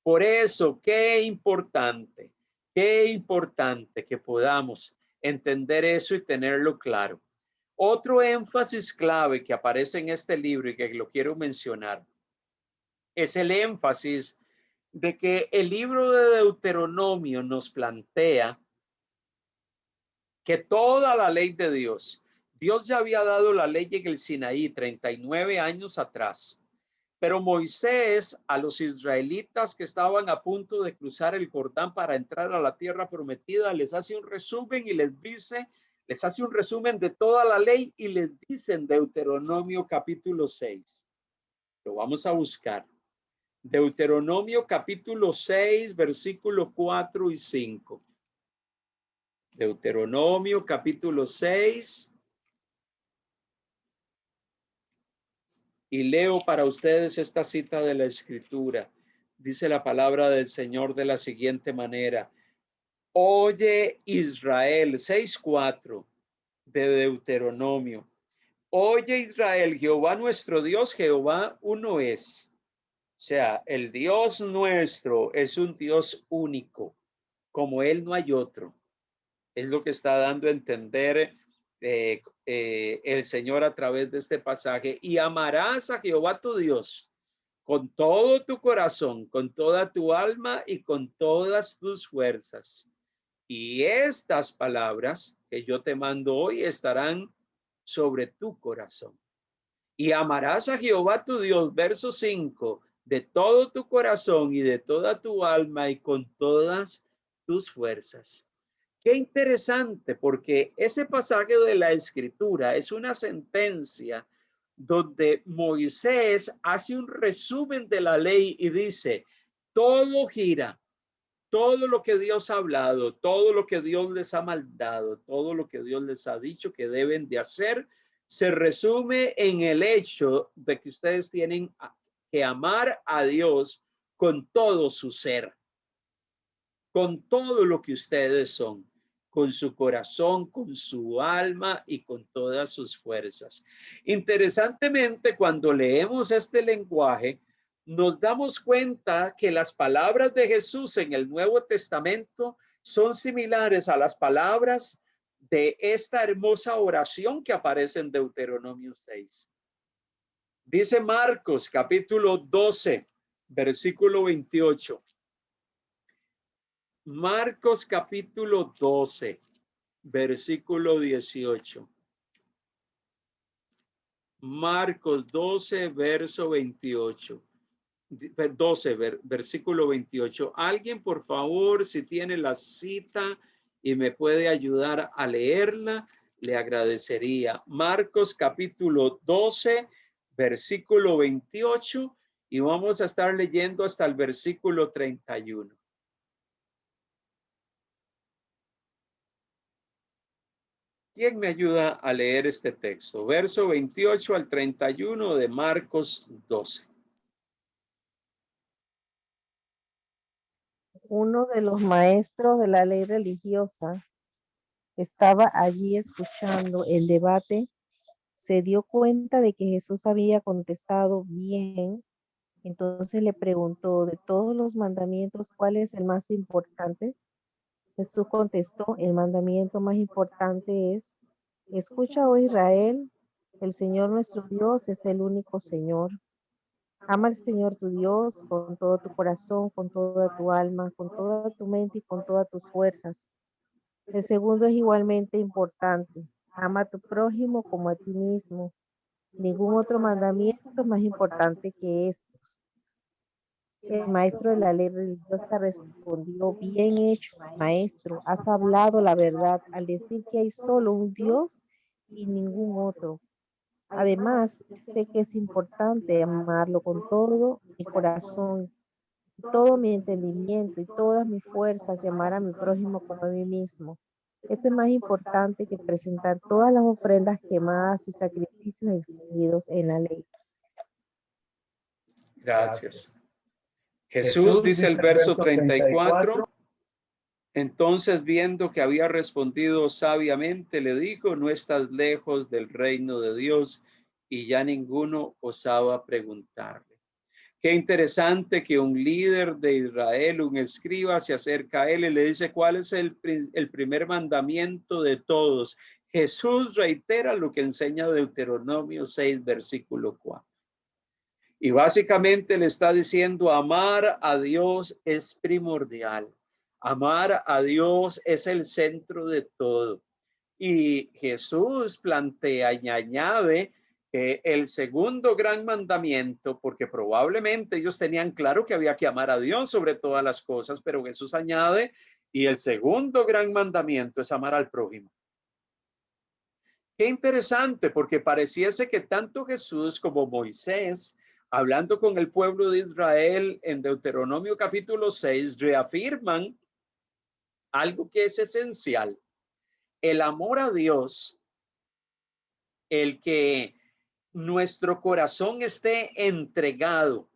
Por eso, qué importante que podamos entender eso y tenerlo claro. Otro énfasis clave que aparece en este libro y que lo quiero mencionar es el énfasis de que el libro de Deuteronomio nos plantea que toda la ley de Dios ya había dado la ley en el Sinaí 39 años atrás. Pero Moisés a los israelitas que estaban a punto de cruzar el Jordán para entrar a la tierra prometida, les hace un resumen y les hace un resumen de toda la ley y les dice en Deuteronomio capítulo 6. Lo vamos a buscar. Deuteronomio capítulo 6, versículo 4 y 5. Deuteronomio capítulo 6. Y leo para ustedes esta cita de la Escritura. Dice la palabra del Señor de la siguiente manera. Oye Israel, 6:4 de Deuteronomio. Oye Israel, Jehová nuestro Dios, Jehová uno es. O sea, el Dios nuestro es un Dios único. Como Él no hay otro. Es lo que está dando a entender el Señor a través de este pasaje. Y amarás a Jehová tu Dios con todo tu corazón, con toda tu alma y con todas tus fuerzas. Y estas palabras que yo te mando hoy estarán sobre tu corazón. Y amarás a Jehová tu Dios, verso 5, de todo tu corazón y de toda tu alma y con todas tus fuerzas. Qué interesante, porque ese pasaje de la Escritura es una sentencia donde Moisés hace un resumen de la ley y dice, todo gira, todo lo que Dios ha hablado, todo lo que Dios les ha mandado, todo lo que Dios les ha dicho que deben de hacer, se resume en el hecho de que ustedes tienen que amar a Dios con todo su ser, con todo lo que ustedes son, con su corazón, con su alma y con todas sus fuerzas. Interesantemente, cuando leemos este lenguaje, nos damos cuenta que las palabras de Jesús en el Nuevo Testamento son similares a las palabras de esta hermosa oración que aparece en Deuteronomio 6. Dice Marcos capítulo 12, versículo 28. Marcos capítulo 12, versículo 18. Marcos 12, verso 28. 12, versículo 28. Alguien, por favor, si tiene la cita y me puede ayudar a leerla, le agradecería. Marcos capítulo 12, versículo 28, y vamos a estar leyendo hasta el versículo 31. ¿Quién me ayuda a leer este texto? Verso 28 al 31 de Marcos 12.
Uno de los maestros de la ley religiosa estaba allí escuchando el debate. Se dio cuenta de que Jesús había contestado bien. Entonces le preguntó, de todos los mandamientos, ¿cuál es el más importante? Jesús contestó, el mandamiento más importante es, escucha, oh Israel, el Señor nuestro Dios es el único Señor. Ama al Señor tu Dios con todo tu corazón, con toda tu alma, con toda tu mente y con todas tus fuerzas. El segundo es igualmente importante. Ama a tu prójimo como a ti mismo. Ningún otro mandamiento es más importante que estos. El maestro de la ley religiosa respondió, bien hecho, maestro, has hablado la verdad al decir que hay solo un Dios y ningún otro. Además, sé que es importante amarlo con todo mi corazón, todo mi entendimiento y todas mis fuerzas y amar a mi prójimo como a mí mismo. Esto es más importante que presentar todas las ofrendas quemadas y sacrificios exigidos en la ley.
Gracias. Jesús dice el verso 34. Entonces, viendo que había respondido sabiamente, le dijo, no estás lejos del reino de Dios, y ya ninguno osaba preguntarle. Qué interesante que un líder de Israel, un escriba, se acerca a él y le dice, ¿cuál es el primer mandamiento de todos? Jesús reitera lo que enseña Deuteronomio 6, versículo 4. Y básicamente le está diciendo, amar a Dios es primordial. Amar a Dios es el centro de todo. Y Jesús plantea y añade que el segundo gran mandamiento, porque probablemente ellos tenían claro que había que amar a Dios sobre todas las cosas, pero Jesús añade, y el segundo gran mandamiento es amar al prójimo. Qué interesante, porque pareciese que tanto Jesús como Moisés, hablando con el pueblo de Israel en Deuteronomio capítulo 6, reafirman algo que es esencial. El amor a Dios, el que nuestro corazón esté entregado,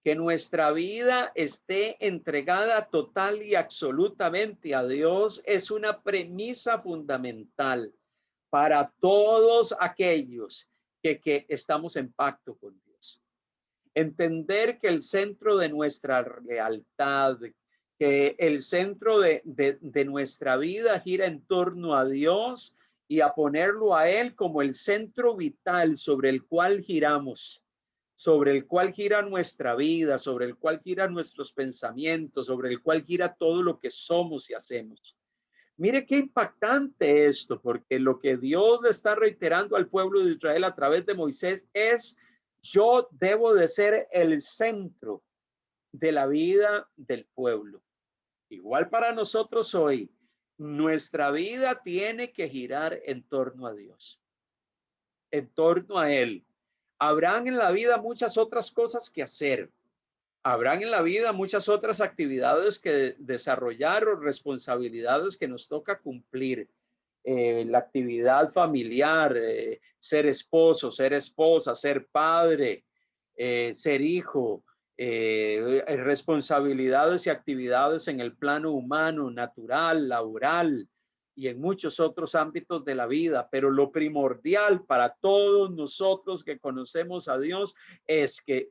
que nuestra vida esté entregada total y absolutamente a Dios, es una premisa fundamental para todos aquellos que estamos en pacto con Dios. Entender que el centro de nuestra lealtad, que el centro de nuestra vida gira en torno a Dios y a ponerlo a Él como el centro vital sobre el cual giramos, sobre el cual gira nuestra vida, sobre el cual giran nuestros pensamientos, sobre el cual gira todo lo que somos y hacemos. Mire qué impactante esto, porque lo que Dios le está reiterando al pueblo de Israel a través de Moisés es, yo debo de ser el centro de la vida del pueblo. Igual para nosotros hoy, nuestra vida tiene que girar en torno a Dios, en torno a Él. Habrán en la vida muchas otras cosas que hacer. Habrán en la vida muchas otras actividades que desarrollar o responsabilidades que nos toca cumplir. La actividad familiar, ser esposo, ser esposa, ser padre, ser hijo, responsabilidades y actividades en el plano humano, natural, laboral y en muchos otros ámbitos de la vida. Pero lo primordial para todos nosotros que conocemos a Dios es que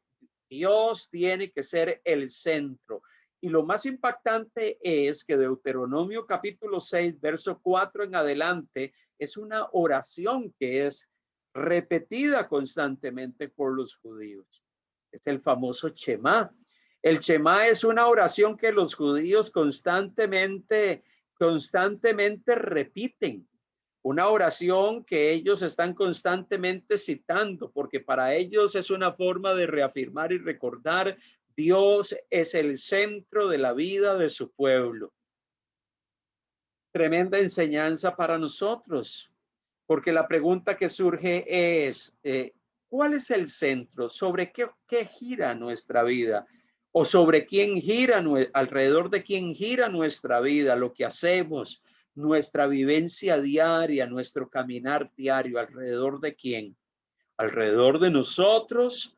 Dios tiene que ser el centro. Y lo más impactante es que Deuteronomio capítulo 6, verso 4 en adelante, es una oración que es repetida constantemente por los judíos. Es el famoso Shema. El Shema es una oración que los judíos constantemente repiten. Una oración que ellos están constantemente citando, porque para ellos es una forma de reafirmar y recordar: Dios es el centro de la vida de su pueblo. Tremenda enseñanza para nosotros, porque la pregunta que surge es, ¿cuál es el centro? ¿Sobre qué gira nuestra vida? ¿O sobre quién gira, alrededor de quién gira nuestra vida, lo que hacemos, nuestra vivencia diaria, nuestro caminar diario? ¿Alrededor de quién? ¿Alrededor de nosotros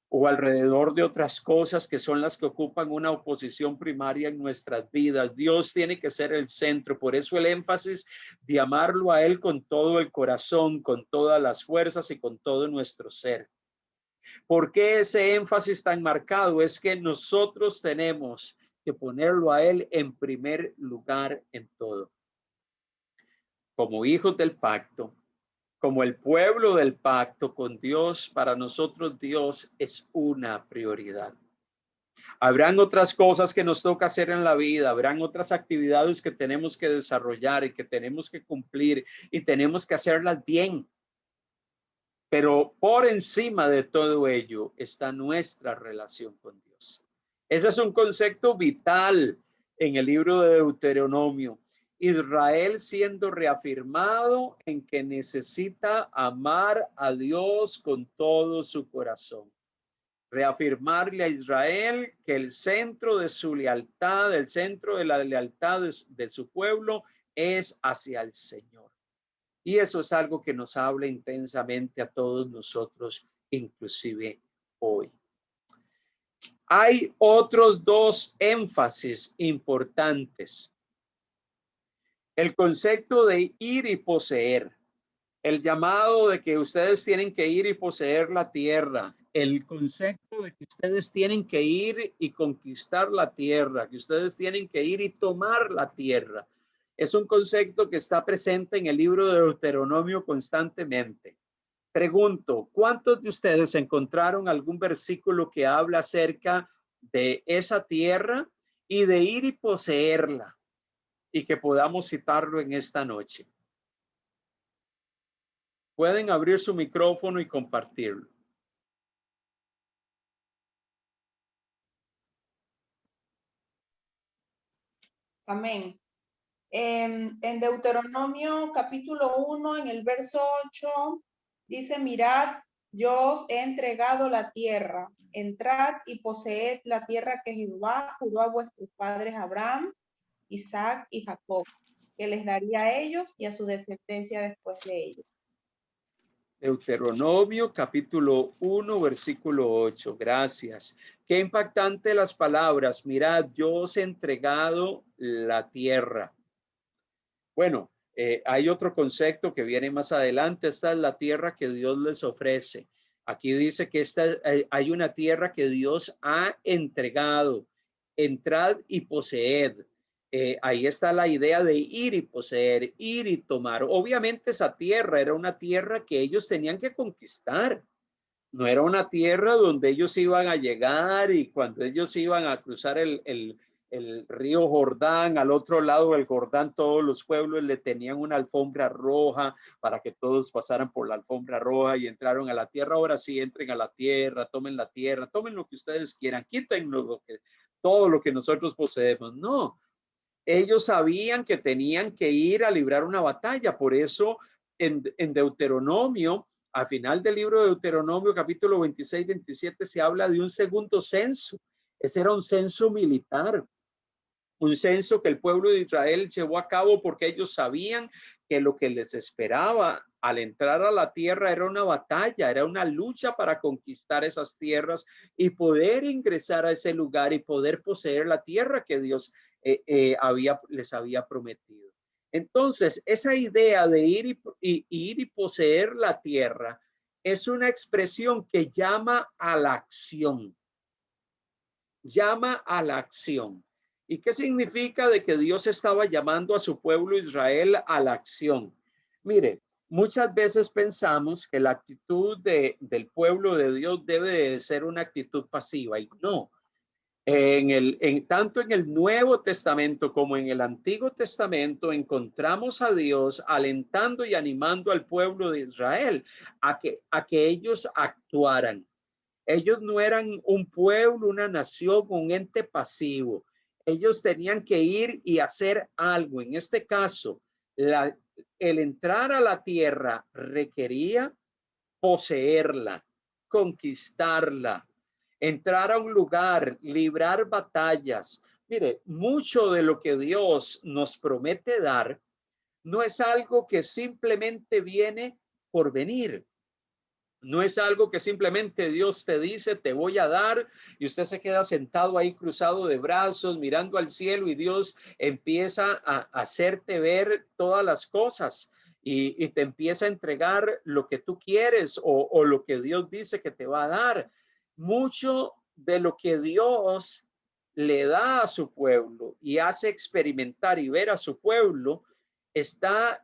o alrededor de otras cosas que son las que ocupan una posición primaria en nuestras vidas? Dios tiene que ser el centro. Por eso el énfasis de amarlo a Él con todo el corazón, con todas las fuerzas y con todo nuestro ser. ¿Por qué ese énfasis tan marcado? Es que nosotros tenemos que ponerlo a Él en primer lugar en todo. Como hijos del pacto, como el pueblo del pacto con Dios, para nosotros Dios es una prioridad. Habrán otras cosas que nos toca hacer en la vida, habrán otras actividades que tenemos que desarrollar y que tenemos que cumplir y tenemos que hacerlas bien. Pero por encima de todo ello está nuestra relación con Dios. Ese es un concepto vital en el libro de Deuteronomio. Israel siendo reafirmado en que necesita amar a Dios con todo su corazón. Reafirmarle a Israel que el centro de su lealtad, el centro de la lealtad de su pueblo es hacia el Señor. Y eso es algo que nos habla intensamente a todos nosotros, inclusive hoy. Hay otros dos énfasis importantes. El concepto de ir y poseer. El llamado de que ustedes tienen que ir y poseer la tierra. El concepto de que ustedes tienen que ir y conquistar la tierra. Que ustedes tienen que ir y tomar la tierra. Es un concepto que está presente en el libro de Deuteronomio constantemente. Pregunto, ¿cuántos de ustedes encontraron algún versículo que habla acerca de esa tierra y de ir y poseerla? Y que podamos citarlo en esta noche. Pueden abrir su micrófono y compartirlo.
Amén. En Deuteronomio capítulo 1, en el verso 8, dice: mirad, yo os he entregado la tierra. Entrad y poseed la tierra que Jehová juró a vuestros padres Abraham, Isaac y Jacob, que les daría a ellos y a su descendencia después de ellos.
Deuteronomio capítulo 1, versículo 8. Gracias. Qué impactante las palabras. Mirad, yo os he entregado la tierra. Bueno, hay otro concepto que viene más adelante. Esta es la tierra que Dios les ofrece. Aquí dice que hay una tierra que Dios ha entregado. Entrad y poseed. Ahí está la idea de ir y poseer, ir y tomar. Obviamente esa tierra era una tierra que ellos tenían que conquistar. No era una tierra donde ellos iban a llegar y cuando ellos iban a cruzar el río Jordán, al otro lado del Jordán, todos los pueblos le tenían una alfombra roja para que todos pasaran por la alfombra roja y entraron a la tierra. Ahora sí, entren a la tierra, tomen lo que ustedes quieran, quítenlo todo lo que nosotros poseemos. No, ellos sabían que tenían que ir a librar una batalla. Por eso en Deuteronomio, al final del libro de Deuteronomio, capítulo 26, 27, se habla de un segundo censo. Ese era un censo militar, un censo que el pueblo de Israel llevó a cabo porque ellos sabían que lo que les esperaba al entrar a la tierra era una batalla, era una lucha para conquistar esas tierras y poder ingresar a ese lugar y poder poseer la tierra que Dios les había prometido. Entonces, esa idea de ir y poseer la tierra es una expresión que llama a la acción. Llama a la acción. ¿Y qué significa de que Dios estaba llamando a su pueblo Israel a la acción? Mire, muchas veces pensamos que la actitud del pueblo de Dios debe de ser una actitud pasiva y no. Tanto en el Nuevo Testamento como en el Antiguo Testamento encontramos a Dios alentando y animando al pueblo de Israel a que ellos actuaran. Ellos no eran un pueblo, una nación, un ente pasivo. Ellos tenían que ir y hacer algo. En este caso, el entrar a la tierra requería poseerla, conquistarla, entrar a un lugar, librar batallas. Mire, mucho de lo que Dios nos promete dar no es algo que simplemente viene por venir. No es algo que simplemente Dios te dice, te voy a dar, y usted se queda sentado ahí cruzado de brazos, mirando al cielo, y Dios empieza a hacerte ver todas las cosas y te empieza a entregar lo que tú quieres o lo que Dios dice que te va a dar. Mucho de lo que Dios le da a su pueblo y hace experimentar y ver a su pueblo está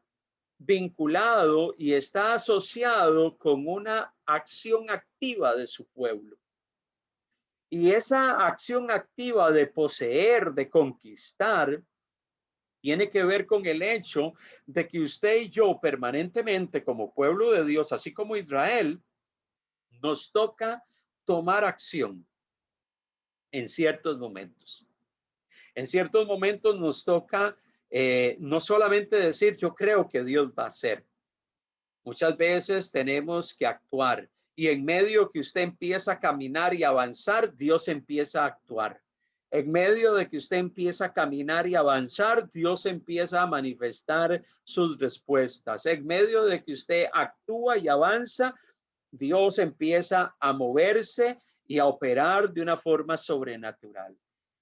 vinculado y está asociado con una acción activa de su pueblo. Y esa acción activa de poseer, de conquistar, tiene que ver con el hecho de que usted y yo permanentemente como pueblo de Dios, así como Israel, nos toca tomar acción en ciertos momentos. En ciertos momentos nos toca no solamente decir yo creo que Dios va a hacer. Muchas veces tenemos que actuar y en medio que usted empieza a caminar y avanzar, Dios empieza a actuar. En medio de que usted empieza a caminar y avanzar, Dios empieza a manifestar sus respuestas. En medio de que usted actúa y avanza, Dios empieza a moverse y a operar de una forma sobrenatural.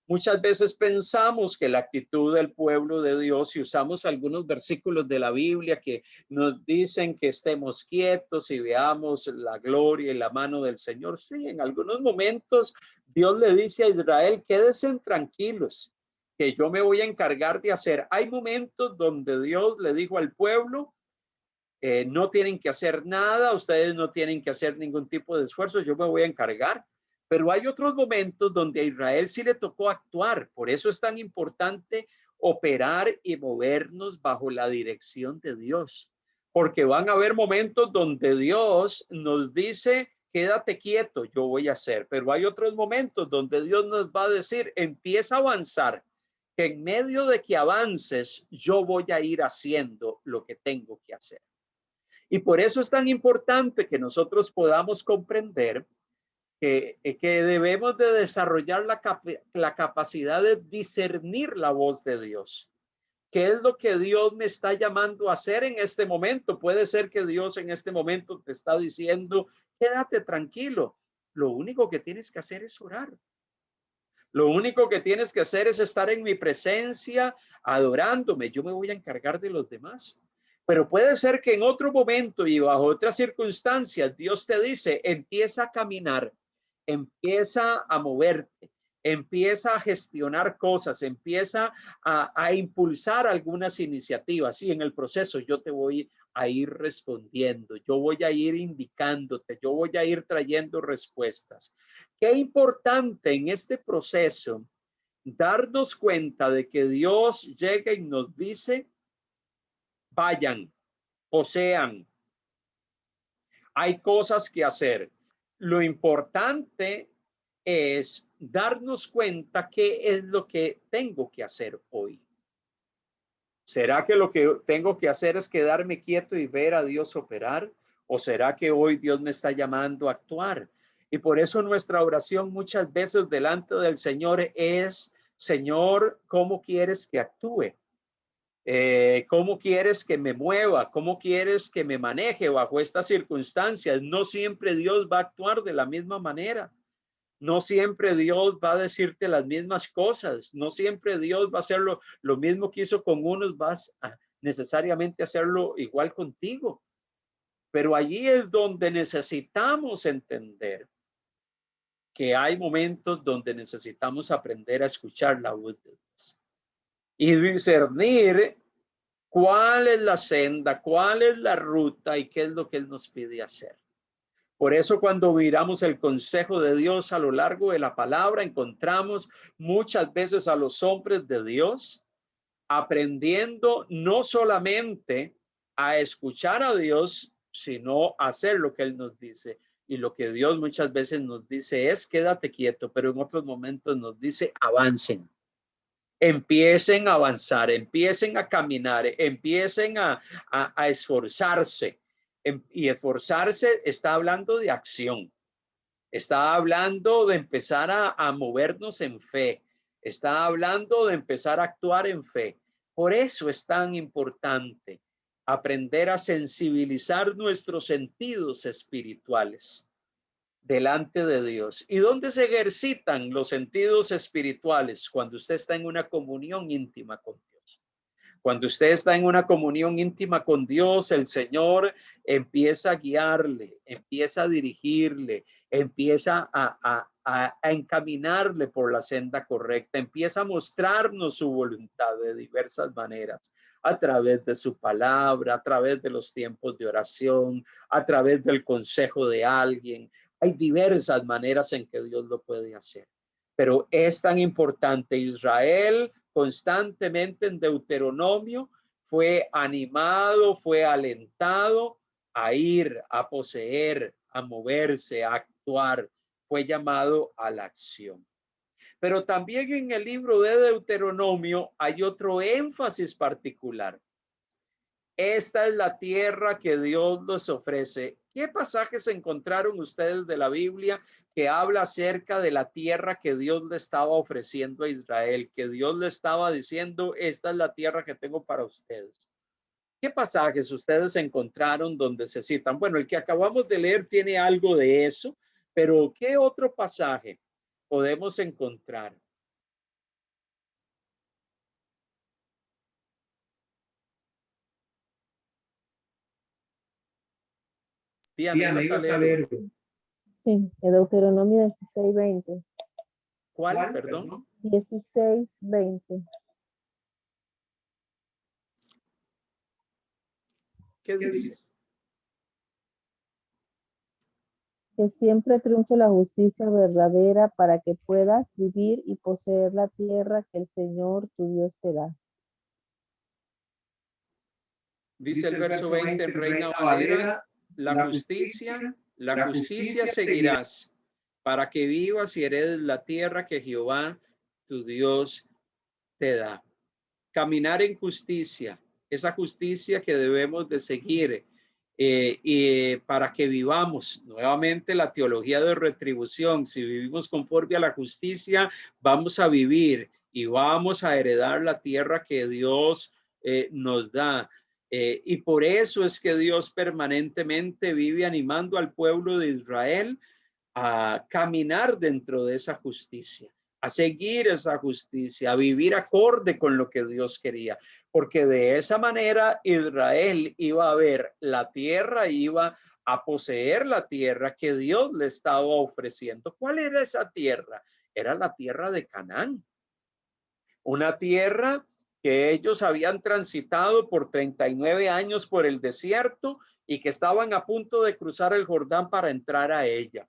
Muchas veces pensamos que la actitud del pueblo de Dios, y usamos algunos versículos de la Biblia que nos dicen que estemos quietos y veamos la gloria y la mano del Señor. Sí, en algunos momentos Dios le dice a Israel, quédense tranquilos, que yo me voy a encargar de hacer. Hay momentos donde Dios le dijo al pueblo, no tienen que hacer nada, ustedes no tienen que hacer ningún tipo de esfuerzo, yo me voy a encargar. Pero hay otros momentos donde a Israel sí le tocó actuar. Por eso es tan importante operar y movernos bajo la dirección de Dios. Porque van a haber momentos donde Dios nos dice, quédate quieto, yo voy a hacer. Pero hay otros momentos donde Dios nos va a decir, empieza a avanzar, que en medio de que avances, yo voy a ir haciendo lo que tengo que hacer. Y por eso es tan importante que nosotros podamos comprender que debemos de desarrollar la capacidad de discernir la voz de Dios. ¿Qué es lo que Dios me está llamando a hacer en este momento? Puede ser que Dios en este momento te está diciendo, quédate tranquilo. Lo único que tienes que hacer es orar. Lo único que tienes que hacer es estar en mi presencia, adorándome. Yo me voy a encargar de los demás. Pero puede ser que en otro momento y bajo otras circunstancias, Dios te dice, empieza a caminar, empieza a moverte, empieza a gestionar cosas, empieza a impulsar algunas iniciativas. Y en el proceso yo te voy a ir respondiendo, yo voy a ir indicándote, yo voy a ir trayendo respuestas. Qué importante en este proceso darnos cuenta de que Dios llega y nos dice, vayan, posean. Hay cosas que hacer. Lo importante es darnos cuenta qué es lo que tengo que hacer hoy. ¿Será que lo que tengo que hacer es quedarme quieto y ver a Dios operar? ¿O será que hoy Dios me está llamando a actuar? Y por eso nuestra oración muchas veces delante del Señor es, Señor, ¿cómo quieres que actúe? ¿Cómo quieres que me mueva? ¿Cómo quieres que me maneje bajo estas circunstancias? No siempre Dios va a actuar de la misma manera. No siempre Dios va a decirte las mismas cosas. No siempre Dios va a hacer lo mismo que hizo con unos, vas a necesariamente hacerlo igual contigo. Pero allí es donde necesitamos entender que hay momentos donde necesitamos aprender a escuchar la voz de Dios y discernir cuál es la senda, cuál es la ruta y qué es lo que Él nos pide hacer. Por eso cuando miramos el consejo de Dios a lo largo de la palabra, encontramos muchas veces a los hombres de Dios aprendiendo no solamente a escuchar a Dios, sino a hacer lo que Él nos dice. Y lo que Dios muchas veces nos dice es quédate quieto, pero en otros momentos nos dice avancen. Empiecen a avanzar, empiecen a caminar, empiecen a esforzarse. Y esforzarse está hablando de acción, está hablando de empezar a movernos en fe, está hablando de empezar a actuar en fe. Por eso es tan importante aprender a sensibilizar nuestros sentidos espirituales delante de Dios. ¿Y dónde se ejercitan los sentidos espirituales? Cuando usted está en una comunión íntima con Dios. Cuando usted está en una comunión íntima con Dios, el Señor empieza a guiarle, empieza a dirigirle, empieza a encaminarle por la senda correcta, empieza a mostrarnos su voluntad de diversas maneras, a través de su palabra, a través de los tiempos de oración, a través del consejo de alguien. Hay diversas maneras en que Dios lo puede hacer, pero es tan importante. Israel constantemente en Deuteronomio fue animado, fue alentado a ir, a poseer, a moverse, a actuar, fue llamado a la acción. Pero también en el libro de Deuteronomio hay otro énfasis particular. Esta es la tierra que Dios les ofrece. ¿Qué pasajes encontraron ustedes de la Biblia que habla acerca de la tierra que Dios le estaba ofreciendo a Israel? Que Dios le estaba diciendo, esta es la tierra que tengo para ustedes. ¿Qué pasajes ustedes encontraron donde se citan? Bueno, el que acabamos de leer tiene algo de eso, pero ¿qué otro pasaje podemos encontrar? Diana, ¿ibas a leer?
Sí, en Deuteronomio 16:20.
¿Cuál? Perdón.
16:20.
¿Qué dice?
Que siempre triunfe la justicia verdadera para que puedas vivir y poseer la tierra que el Señor tu Dios te da.
Dice el verso 20 en Reina Valera, la justicia seguirás para que vivas y heredes la tierra que Jehová tu Dios te da. Caminar en justicia, esa justicia que debemos de seguir y para que vivamos. Nuevamente la teología de retribución, si vivimos conforme a la justicia, vamos a vivir y vamos a heredar la tierra que Dios nos da. Y por eso es que Dios permanentemente vive animando al pueblo de Israel a caminar dentro de esa justicia, a seguir esa justicia, a vivir acorde con lo que Dios quería, porque de esa manera Israel iba a ver la tierra, iba a poseer la tierra que Dios le estaba ofreciendo. ¿Cuál era esa tierra? Era la tierra de Canaán, una tierra que ellos habían transitado por 39 años por el desierto y que estaban a punto de cruzar el Jordán para entrar a ella.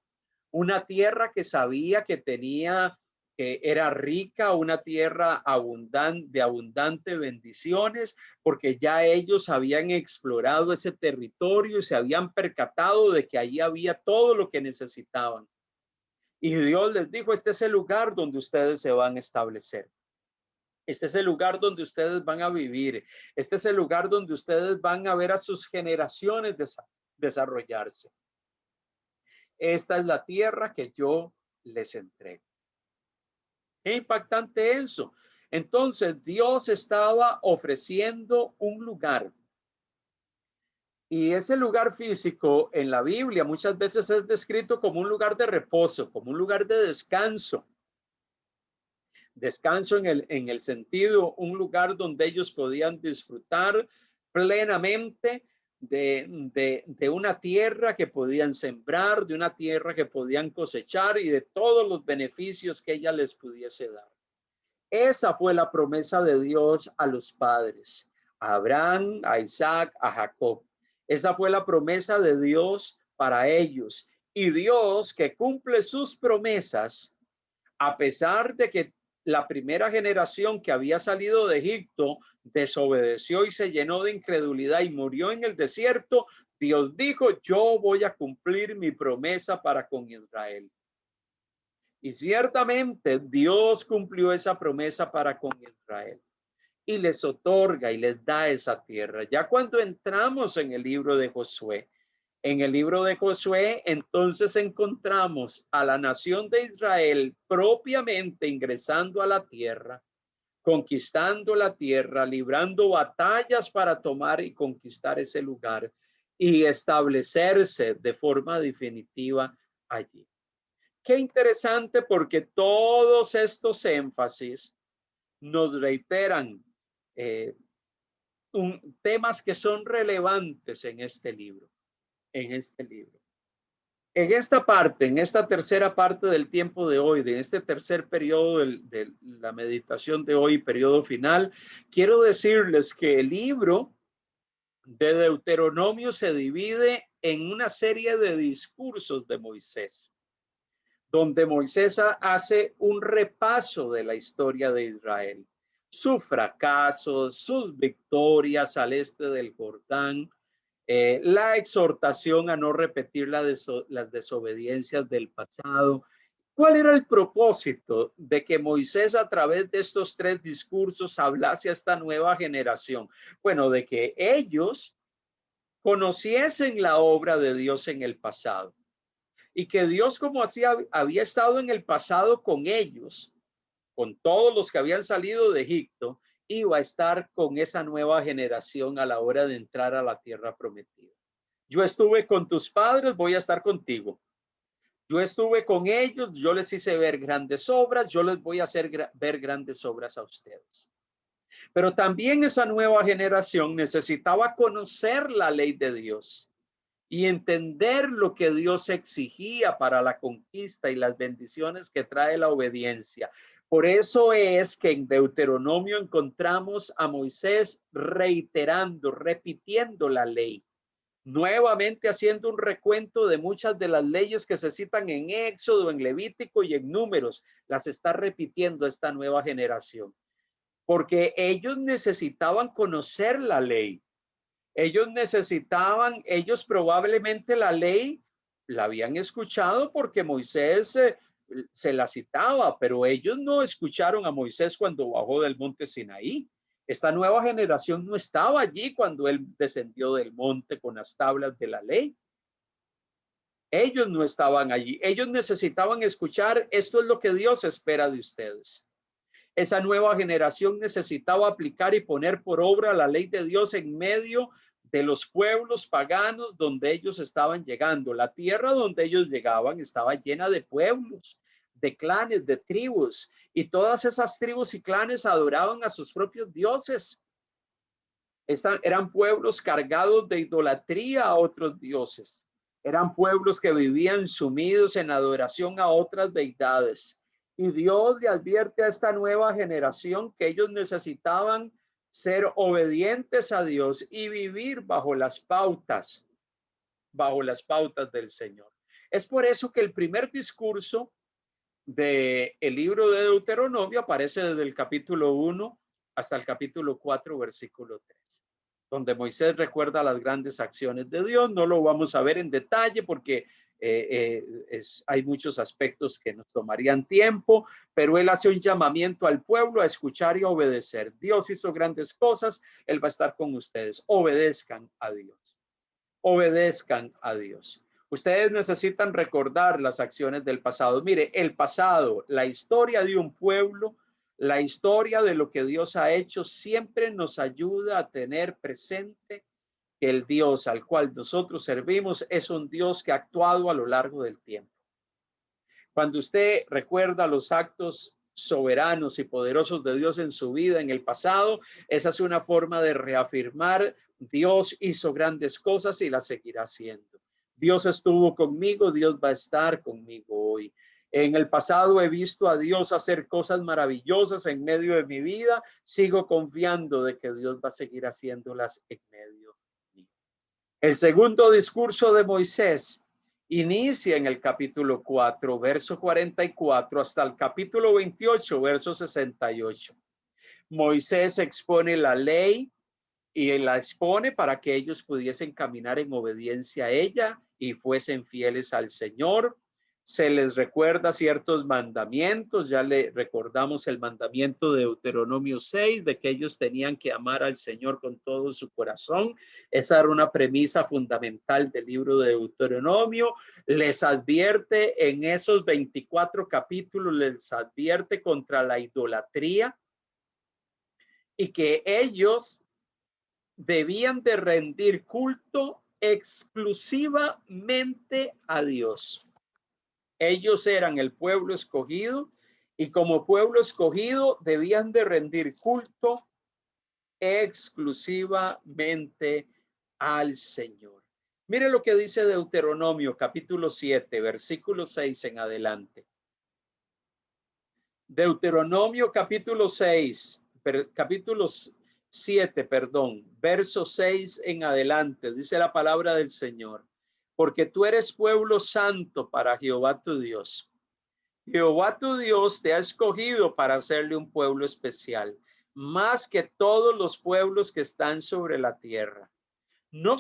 Una tierra que sabía que tenía, que era rica, una tierra de abundante bendiciones, porque ya ellos habían explorado ese territorio y se habían percatado de que allí había todo lo que necesitaban. Y Dios les dijo, este es el lugar donde ustedes se van a establecer. Este es el lugar donde ustedes van a vivir. Este es el lugar donde ustedes van a ver a sus generaciones desarrollarse. Esta es la tierra que yo les entrego. Qué impactante eso. Entonces Dios estaba ofreciendo un lugar. Y ese lugar físico en la Biblia muchas veces es descrito como un lugar de reposo, como un lugar de descanso. Descanso en el sentido, un lugar donde ellos podían disfrutar plenamente de una tierra que podían sembrar, de una tierra que podían cosechar y de todos los beneficios que ella les pudiese dar. Esa fue la promesa de Dios a los padres, a Abraham, a Isaac, a Jacob. Esa fue la promesa de Dios para ellos. Y Dios, que cumple sus promesas, a pesar de que la primera generación que había salido de Egipto desobedeció y se llenó de incredulidad y murió en el desierto, Dios dijo, yo voy a cumplir mi promesa para con Israel. Y ciertamente Dios cumplió esa promesa para con Israel y les otorga y les da esa tierra. Ya cuando entramos en el libro de Josué, entonces encontramos a la nación de Israel propiamente ingresando a la tierra, conquistando la tierra, librando batallas para tomar y conquistar ese lugar y establecerse de forma definitiva allí. Qué interesante, porque todos estos énfasis nos reiteran temas que son relevantes en este libro. En esta parte, en esta tercera parte del tiempo de hoy, de este tercer periodo de la meditación de hoy, periodo final, quiero decirles que el libro de Deuteronomio se divide en una serie de discursos de Moisés, donde Moisés hace un repaso de la historia de Israel, sus fracasos, sus victorias al este del Jordán, la exhortación a no repetir las desobediencias del pasado. ¿Cuál era el propósito de que Moisés, a través de estos tres discursos, hablase a esta nueva generación? Bueno, de que ellos conociesen la obra de Dios en el pasado y que Dios, como había estado en el pasado con ellos, con todos los que habían salido de Egipto, iba a estar con esa nueva generación a la hora de entrar a la tierra prometida. Yo estuve con tus padres, voy a estar contigo. Yo estuve con ellos, yo les hice ver grandes obras, yo les voy a hacer ver grandes obras a ustedes. Pero también esa nueva generación necesitaba conocer la ley de Dios y entender lo que Dios exigía para la conquista y las bendiciones que trae la obediencia. Por eso es que en Deuteronomio encontramos a Moisés reiterando, repitiendo la ley, nuevamente haciendo un recuento de muchas de las leyes que se citan en Éxodo, en Levítico y en Números. Las está repitiendo esta nueva generación, porque ellos necesitaban conocer la ley. Ellos probablemente la ley la habían escuchado porque Moisés se la citaba, pero ellos no escucharon a Moisés cuando bajó del monte Sinaí. Esta nueva generación no estaba allí cuando él descendió del monte con las tablas de la ley. Ellos no estaban allí. Ellos necesitaban escuchar, esto es lo que Dios espera de ustedes. Esa nueva generación necesitaba aplicar y poner por obra la ley de Dios en medio de los pueblos paganos donde ellos estaban llegando. La tierra donde ellos llegaban estaba llena de pueblos, de clanes, de tribus, y todas esas tribus y clanes adoraban a sus propios dioses. Eran pueblos cargados de idolatría a otros dioses. Eran pueblos que vivían sumidos en adoración a otras deidades. Y Dios le advierte a esta nueva generación que ellos necesitaban ser obedientes a Dios y vivir bajo las pautas del Señor. Es por eso que el primer discurso del libro de Deuteronomio aparece desde el capítulo 1 hasta el capítulo 4, versículo 3. Donde Moisés recuerda las grandes acciones de Dios. No lo vamos a ver en detalle porque hay muchos aspectos que nos tomarían tiempo, pero él hace un llamamiento al pueblo a escuchar y a obedecer. Dios hizo grandes cosas, él va a estar con ustedes. Obedezcan a Dios. Obedezcan a Dios. Ustedes necesitan recordar las acciones del pasado. Mire, el pasado, la historia de un pueblo, la historia de lo que Dios ha hecho, siempre nos ayuda a tener presente que el Dios al cual nosotros servimos es un Dios que ha actuado a lo largo del tiempo. Cuando usted recuerda los actos soberanos y poderosos de Dios en su vida en el pasado, esa es una forma de reafirmar: Dios hizo grandes cosas y las seguirá haciendo. Dios estuvo conmigo, Dios va a estar conmigo hoy. En el pasado he visto a Dios hacer cosas maravillosas en medio de mi vida. Sigo confiando de que Dios va a seguir haciéndolas en medio mío. El segundo discurso de Moisés Inicia en el capítulo 4, verso 44, hasta el capítulo 28, verso 68. Moisés expone la ley y la expone para que ellos pudiesen caminar en obediencia a ella y fuesen fieles al Señor. Se les recuerda ciertos mandamientos. Ya le recordamos el mandamiento de Deuteronomio 6, de que ellos tenían que amar al Señor con todo su corazón. Esa era una premisa fundamental del libro de Deuteronomio. Les advierte en esos 24 capítulos, les advierte contra la idolatría y que ellos debían de rendir culto exclusivamente a Dios. Ellos eran el pueblo escogido y como pueblo escogido debían de rendir culto exclusivamente al Señor. Mire lo que dice Deuteronomio capítulo 7, versículo 6 en adelante. Deuteronomio capítulo 6, capítulo 7, perdón, verso 6 en adelante, dice la palabra del Señor. Porque tú eres pueblo santo para Jehová tu Dios. Jehová tu Dios te ha escogido para hacerle un pueblo especial, más que todos los pueblos que están sobre la tierra. No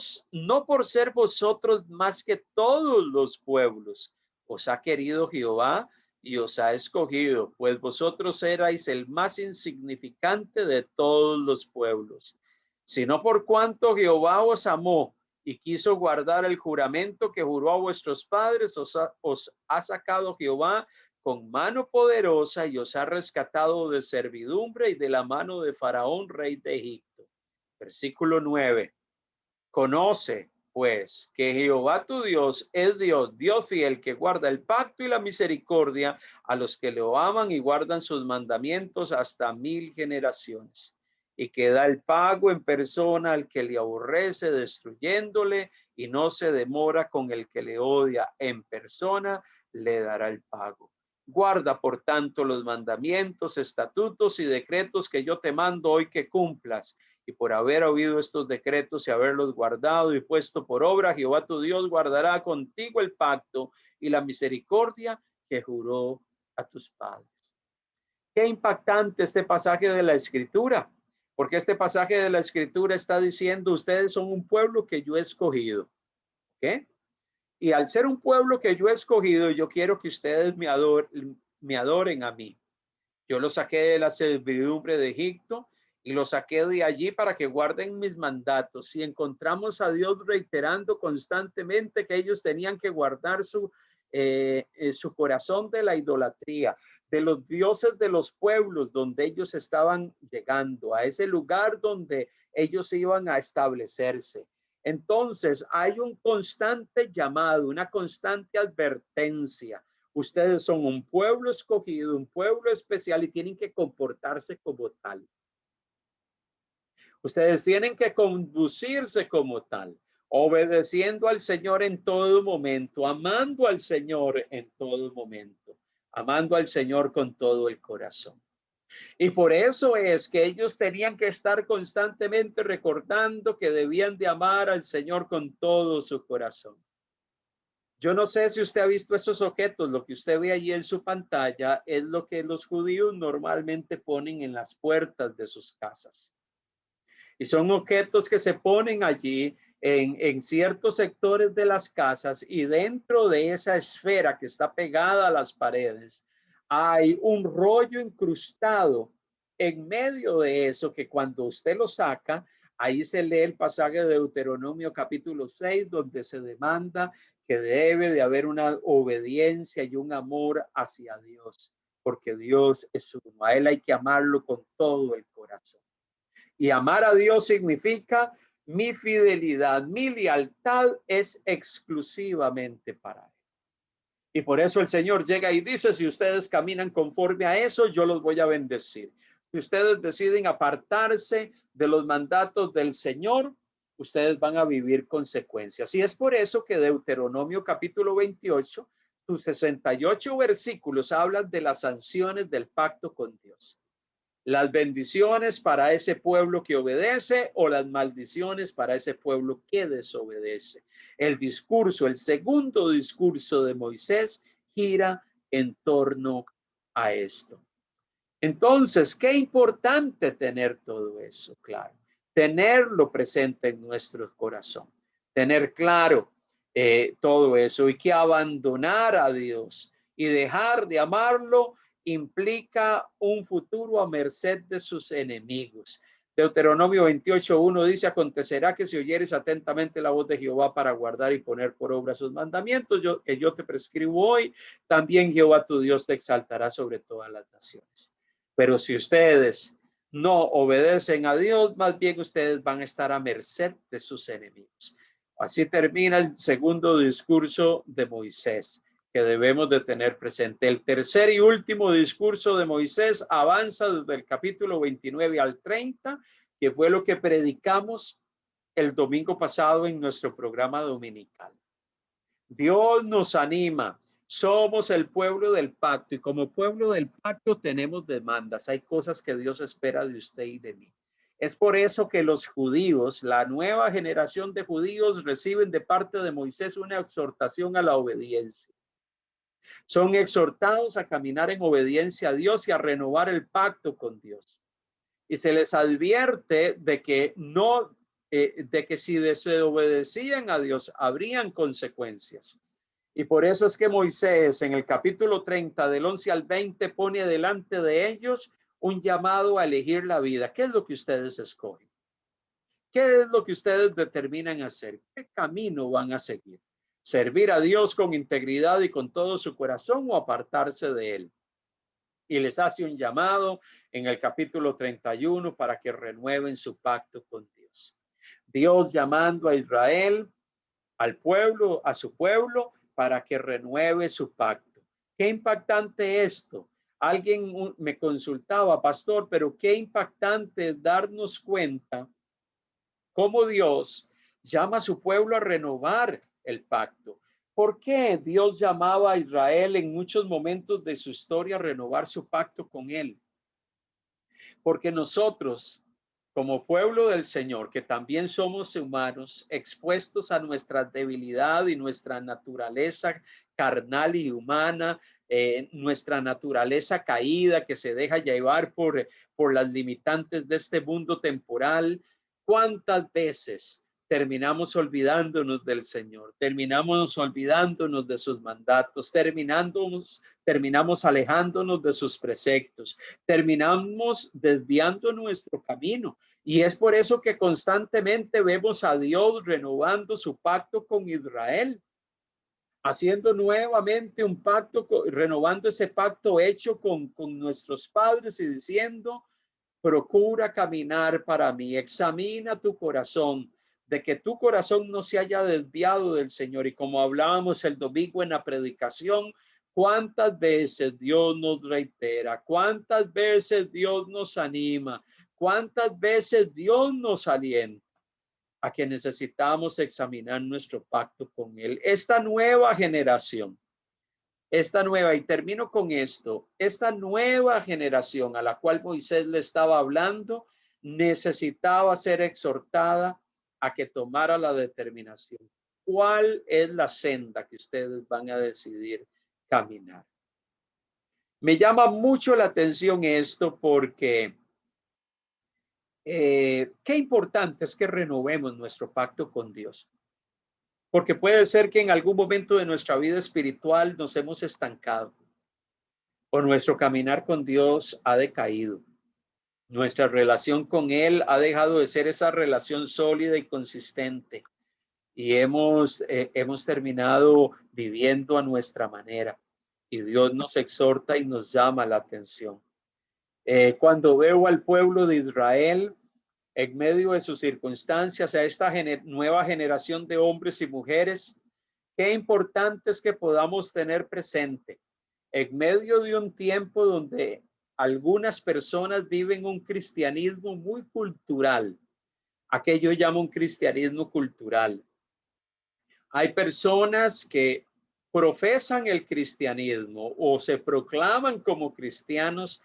por ser vosotros más que todos los pueblos, os ha querido Jehová y os ha escogido, pues vosotros erais el más insignificante de todos los pueblos, sino por cuanto Jehová os amó y quiso guardar el juramento que juró a vuestros padres, os ha sacado Jehová con mano poderosa y os ha rescatado de servidumbre y de la mano de Faraón, rey de Egipto. Versículo 9. Conoce, pues, que Jehová tu Dios es Dios, Dios fiel, que guarda el pacto y la misericordia a los que lo aman y guardan sus mandamientos hasta 1000 generaciones, y que da el pago en persona al que le aborrece, destruyéndole, y no se demora con el que le odia, en persona le dará el pago. Guarda, por tanto, los mandamientos, estatutos y decretos que yo te mando hoy que cumplas. Y por haber oído estos decretos y haberlos guardado y puesto por obra, Jehová tu Dios guardará contigo el pacto y la misericordia que juró a tus padres. Qué impactante este pasaje de la Escritura, porque este pasaje de la Escritura está diciendo, ustedes son un pueblo que yo he escogido. ¿Ok? Y al ser un pueblo que yo he escogido, yo quiero que ustedes me adoren a mí. Yo los saqué de la servidumbre de Egipto y los saqué de allí para que guarden mis mandatos. Si encontramos a Dios reiterando constantemente que ellos tenían que guardar su corazón de la idolatría, de los dioses de los pueblos donde ellos estaban llegando, a ese lugar donde ellos iban a establecerse. Entonces hay un constante llamado, una constante advertencia. Ustedes son un pueblo escogido, un pueblo especial y tienen que comportarse como tal. Ustedes tienen que conducirse como tal, obedeciendo al Señor en todo momento, amando al Señor en todo momento, amando al Señor con todo el corazón. Y por eso es que ellos tenían que estar constantemente recordando que debían de amar al Señor con todo su corazón. Yo no sé si usted ha visto esos objetos, lo que usted ve allí en su pantalla es lo que los judíos normalmente ponen en las puertas de sus casas. Y son objetos que se ponen allí en ciertos sectores de las casas y dentro de esa esfera que está pegada a las paredes hay un rollo incrustado en medio de eso que cuando usted lo saca, ahí se lee el pasaje de Deuteronomio capítulo 6 donde se demanda que debe de haber una obediencia y un amor hacia Dios, porque Dios es uno, a él hay que amarlo con todo el corazón. Y amar a Dios significa mi fidelidad, mi lealtad es exclusivamente para él. Y por eso el Señor llega y dice, si ustedes caminan conforme a eso, yo los voy a bendecir. Si ustedes deciden apartarse de los mandatos del Señor, ustedes van a vivir consecuencias. Y es por eso que Deuteronomio capítulo 28, sus 68 versículos hablan de las sanciones del pacto con Dios. las bendiciones para ese pueblo que obedece o las maldiciones para ese pueblo que desobedece. El discurso, el segundo discurso de Moisés gira en torno a esto. Entonces, qué importante tener todo eso claro, tenerlo presente en nuestro corazón, tener claro todo eso, y que abandonar a Dios y dejar de amarlo implica un futuro a merced de sus enemigos. Deuteronomio 28:1 dice: acontecerá que si oyeres atentamente la voz de Jehová para guardar y poner por obra sus mandamientos que yo te prescribo hoy, también Jehová tu Dios te exaltará sobre todas las naciones. Pero si ustedes no obedecen a Dios, más bien ustedes van a estar a merced de sus enemigos. Así termina el segundo discurso de Moisés, que debemos de tener presente. El tercer y último discurso de Moisés avanza desde el capítulo 29 al 30, que fue lo que predicamos el domingo pasado en nuestro programa dominical. Dios nos anima. Somos el pueblo del pacto, y como pueblo del pacto tenemos demandas. Hay cosas que Dios espera de usted y de mí. Es por eso que los judíos, la nueva generación de judíos, reciben de parte de Moisés una exhortación a la obediencia. Son exhortados a caminar en obediencia a Dios y a renovar el pacto con Dios. Y se les advierte de que de que si desobedecían a Dios, habrían consecuencias. Y por eso es que Moisés en el capítulo 30 del 11 al 20 pone delante de ellos un llamado a elegir la vida. ¿Qué es lo que ustedes escogen? ¿Qué es lo que ustedes determinan hacer? ¿Qué camino van a seguir? ¿Servir a Dios con integridad y con todo su corazón o apartarse de él? Y les hace un llamado en el capítulo 31 para que renueven su pacto con Dios. Dios llamando a Israel, al pueblo, a su pueblo, para que renueve su pacto. Qué impactante esto. Alguien me consultaba: pastor, pero qué impactante es darnos cuenta cómo Dios llama a su pueblo a renovar el pacto. ¿Por qué Dios llamaba a Israel en muchos momentos de su historia a renovar su pacto con él? Porque nosotros, como pueblo del Señor, que también somos humanos, expuestos a nuestra debilidad y nuestra naturaleza carnal y humana, nuestra naturaleza caída que se deja llevar por las limitantes de este mundo temporal, ¿cuántas veces terminamos olvidándonos del Señor? Terminamos olvidándonos de sus mandatos, terminamos alejándonos de sus preceptos, terminamos desviando nuestro camino. Y es por eso que constantemente vemos a Dios renovando su pacto con Israel, haciendo nuevamente un pacto, renovando ese pacto hecho con nuestros padres y diciendo: procura caminar para mí, examina tu corazón, de que tu corazón no se haya desviado del Señor. Y como hablábamos el domingo en la predicación, cuántas veces Dios nos reitera, cuántas veces Dios nos anima, cuántas veces Dios nos alienta a que necesitamos examinar nuestro pacto con Él. Esta nueva generación, y termino con esto, esta nueva generación a la cual Moisés le estaba hablando, necesitaba ser exhortada a que tomara la determinación. ¿Cuál es la senda que ustedes van a decidir caminar? Me llama mucho la atención esto porque qué importante es que renovemos nuestro pacto con Dios. Porque puede ser que en algún momento de nuestra vida espiritual nos hemos estancado o nuestro caminar con Dios ha decaído. Nuestra relación con Él ha dejado de ser esa relación sólida y consistente y hemos terminado viviendo a nuestra manera. Y Dios nos exhorta y nos llama la atención. Cuando veo al pueblo de Israel en medio de sus circunstancias, a esta nueva generación de hombres y mujeres, qué importante es que podamos tener presente, en medio de un tiempo donde algunas personas viven un cristianismo muy cultural, aquello llama un cristianismo cultural. Hay personas que profesan el cristianismo o se proclaman como cristianos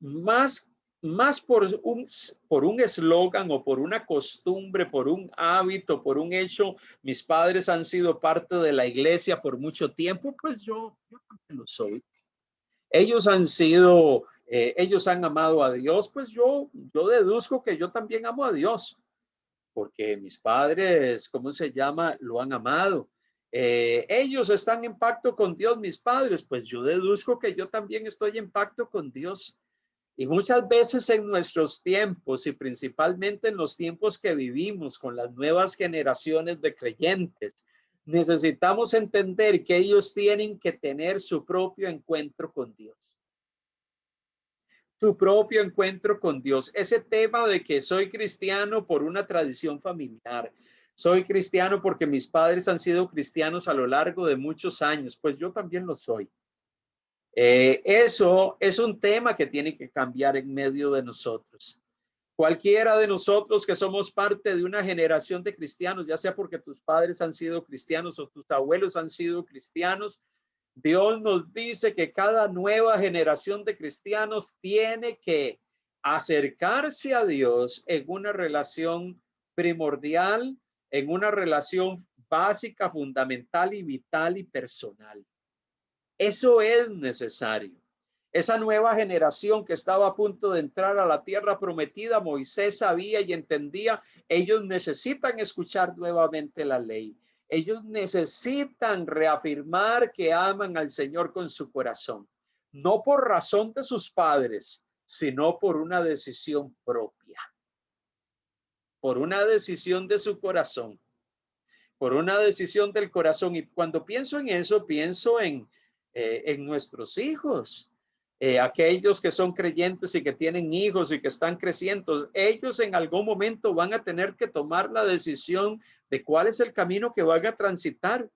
más más por un eslogan o por una costumbre, por un hábito, por un hecho. Mis padres han sido parte de la iglesia por mucho tiempo, pues yo también lo soy. Ellos ellos han amado a Dios, pues yo deduzco que yo también amo a Dios, porque mis padres, ¿cómo se llama? Lo han amado. Ellos están en pacto con Dios, mis padres, pues yo deduzco que yo también estoy en pacto con Dios. Y muchas veces en nuestros tiempos y principalmente en los tiempos que vivimos con las nuevas generaciones de creyentes, necesitamos entender que ellos tienen que tener su propio encuentro con Dios. Su propio encuentro con Dios. Ese tema de que soy cristiano por una tradición familiar, soy cristiano porque mis padres han sido cristianos a lo largo de muchos años, pues yo también lo soy. Eso es un tema que tiene que cambiar en medio de nosotros. Cualquiera de nosotros que somos parte de una generación de cristianos, ya sea porque tus padres han sido cristianos o tus abuelos han sido cristianos, Dios nos dice que cada nueva generación de cristianos tiene que acercarse a Dios en una relación primordial, en una relación básica, fundamental y vital y personal. Eso es necesario. Esa nueva generación que estaba a punto de entrar a la tierra prometida, Moisés sabía y entendía, ellos necesitan escuchar nuevamente la ley. Ellos necesitan reafirmar que aman al Señor con su corazón, no por razón de sus padres, sino por una decisión propia, por una decisión de su corazón, por una decisión del corazón. Y cuando pienso en eso, pienso en nuestros hijos. Aquellos que son creyentes y que tienen hijos y que están creciendo, ellos en algún momento van a tener que tomar la decisión de cuál es el camino que van a transitar.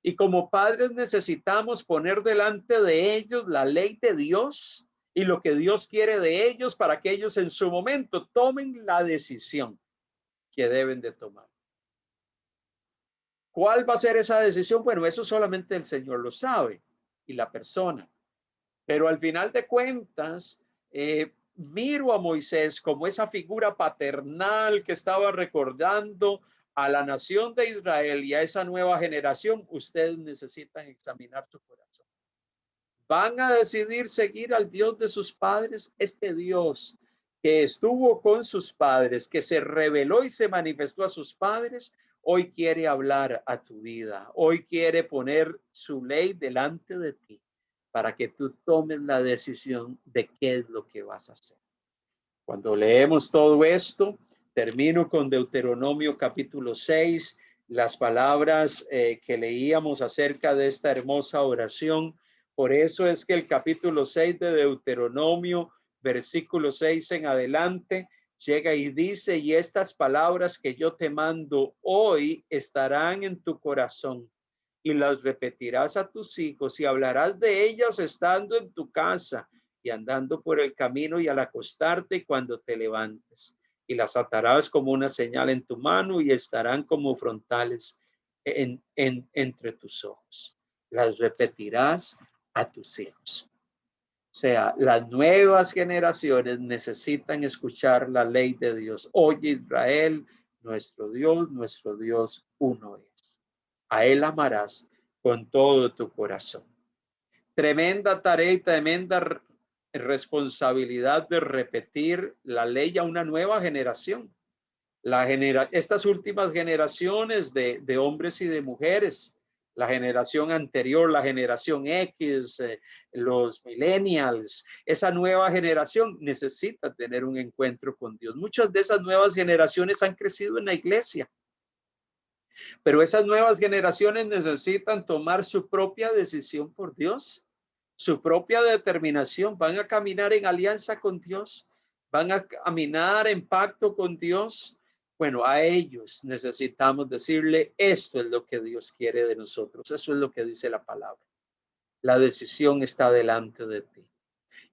Y como padres necesitamos poner delante de ellos la ley de Dios y lo que Dios quiere de ellos para que ellos en su momento tomen la decisión que deben de tomar. ¿Cuál va a ser esa decisión? Bueno, eso solamente el Señor lo sabe y la persona. Pero al final de cuentas, miro a Moisés como esa figura paternal que estaba recordando a la nación de Israel y a esa nueva generación. Ustedes necesitan examinar su corazón. ¿Van a decidir seguir al Dios de sus padres? Este Dios que estuvo con sus padres, que se reveló y se manifestó a sus padres, hoy quiere hablar a tu vida. Hoy quiere poner su ley delante de ti, para que tú tomes la decisión de qué es lo que vas a hacer. Cuando leemos todo esto, termino con Deuteronomio capítulo 6, las palabras que leíamos acerca de esta hermosa oración. Por eso es que el capítulo 6 de Deuteronomio, versículo 6 en adelante, llega y dice, y estas palabras que yo te mando hoy estarán en tu corazón y las repetirás a tus hijos y hablarás de ellas estando en tu casa y andando por el camino y al acostarte y cuando te levantes. Y las atarás como una señal en tu mano y estarán como frontales entre tus ojos. Las repetirás a tus hijos. O sea, las nuevas generaciones necesitan escuchar la ley de Dios. Oye, Israel, nuestro Dios uno es. A él amarás con todo tu corazón. Tremenda tarea y tremenda responsabilidad de repetir la ley a una nueva generación. Estas últimas generaciones de hombres y de mujeres, la generación anterior, la generación X, los millennials, esa nueva generación necesita tener un encuentro con Dios. Muchas de esas nuevas generaciones han crecido en la iglesia, pero esas nuevas generaciones necesitan tomar su propia decisión por Dios, su propia determinación. Van a caminar en alianza con Dios, van a caminar en pacto con Dios. Bueno, a ellos necesitamos decirle, esto es lo que Dios quiere de nosotros. Eso es lo que dice la palabra. La decisión está delante de ti.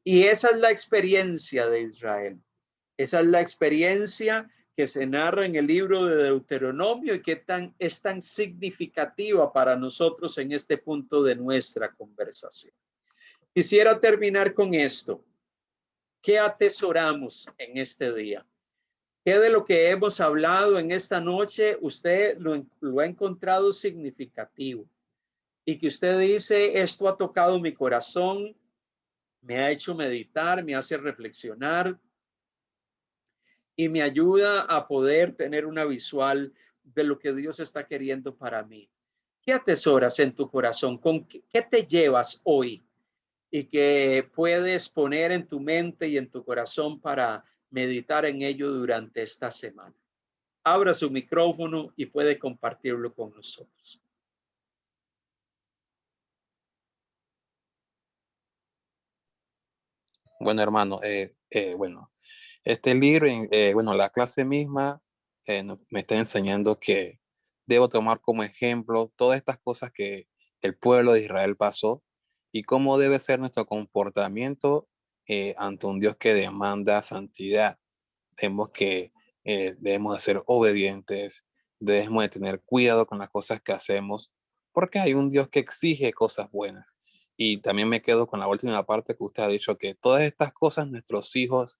Y esa es la experiencia de Israel. Esa es la experiencia que se narra en el libro de Deuteronomio y que es tan significativa para nosotros en este punto de nuestra conversación. Quisiera terminar con esto. ¿Qué atesoramos en este día? ¿Qué de lo que hemos hablado en esta noche usted lo ha encontrado significativo? Y que usted dice, esto ha tocado mi corazón, me ha hecho meditar, me hace reflexionar y me ayuda a poder tener una visual de lo que Dios está queriendo para mí. ¿Qué atesoras en tu corazón? ¿Con qué te llevas hoy? Y que puedes poner en tu mente y en tu corazón para meditar en ello durante esta semana. Abra su micrófono y puede compartirlo con nosotros.
Bueno, hermano, bueno, este libro, bueno, la clase misma me está enseñando que debo tomar como ejemplo todas estas cosas que el pueblo de Israel pasó y cómo debe ser nuestro comportamiento ante un Dios que demanda santidad. Debemos de ser obedientes, debemos de tener cuidado con las cosas que hacemos, porque hay un Dios que exige cosas buenas. Y también me quedo con la última parte que usted ha dicho, que todas estas cosas nuestros hijos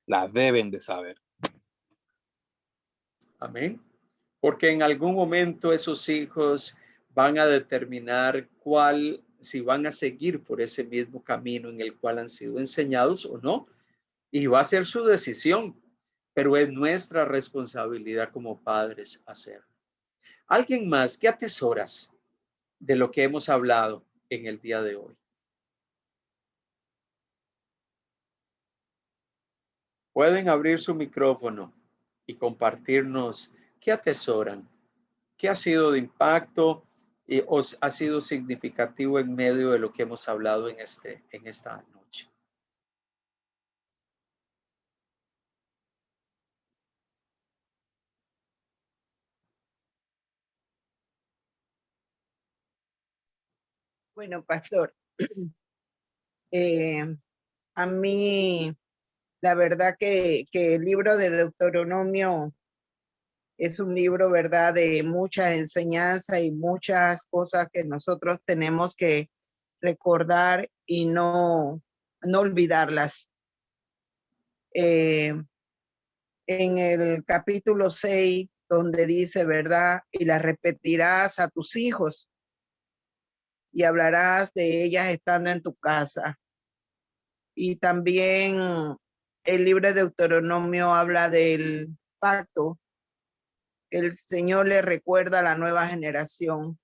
las deben de saber.
Amén. Porque en algún momento esos hijos van a determinar si van a seguir por ese mismo camino en el cual han sido enseñados o no. Y va a ser su decisión, pero es nuestra responsabilidad como padres hacerlo. ¿Alguien más? ¿Qué atesoras de lo que hemos hablado en el día de hoy? Pueden abrir su micrófono y compartirnos qué atesoran, qué ha sido de impacto y os ha sido significativo en medio de lo que hemos hablado en esta noche.
Bueno, pastor, a mí la verdad que el libro de Deuteronomio es un libro, ¿verdad?, de mucha enseñanza y muchas cosas que nosotros tenemos que recordar y no olvidarlas. En el capítulo 6, donde dice, ¿verdad?, y las repetirás a tus hijos y hablarás de ellas estando en tu casa. Y también el libro de Deuteronomio habla del pacto. El Señor le recuerda a la nueva generación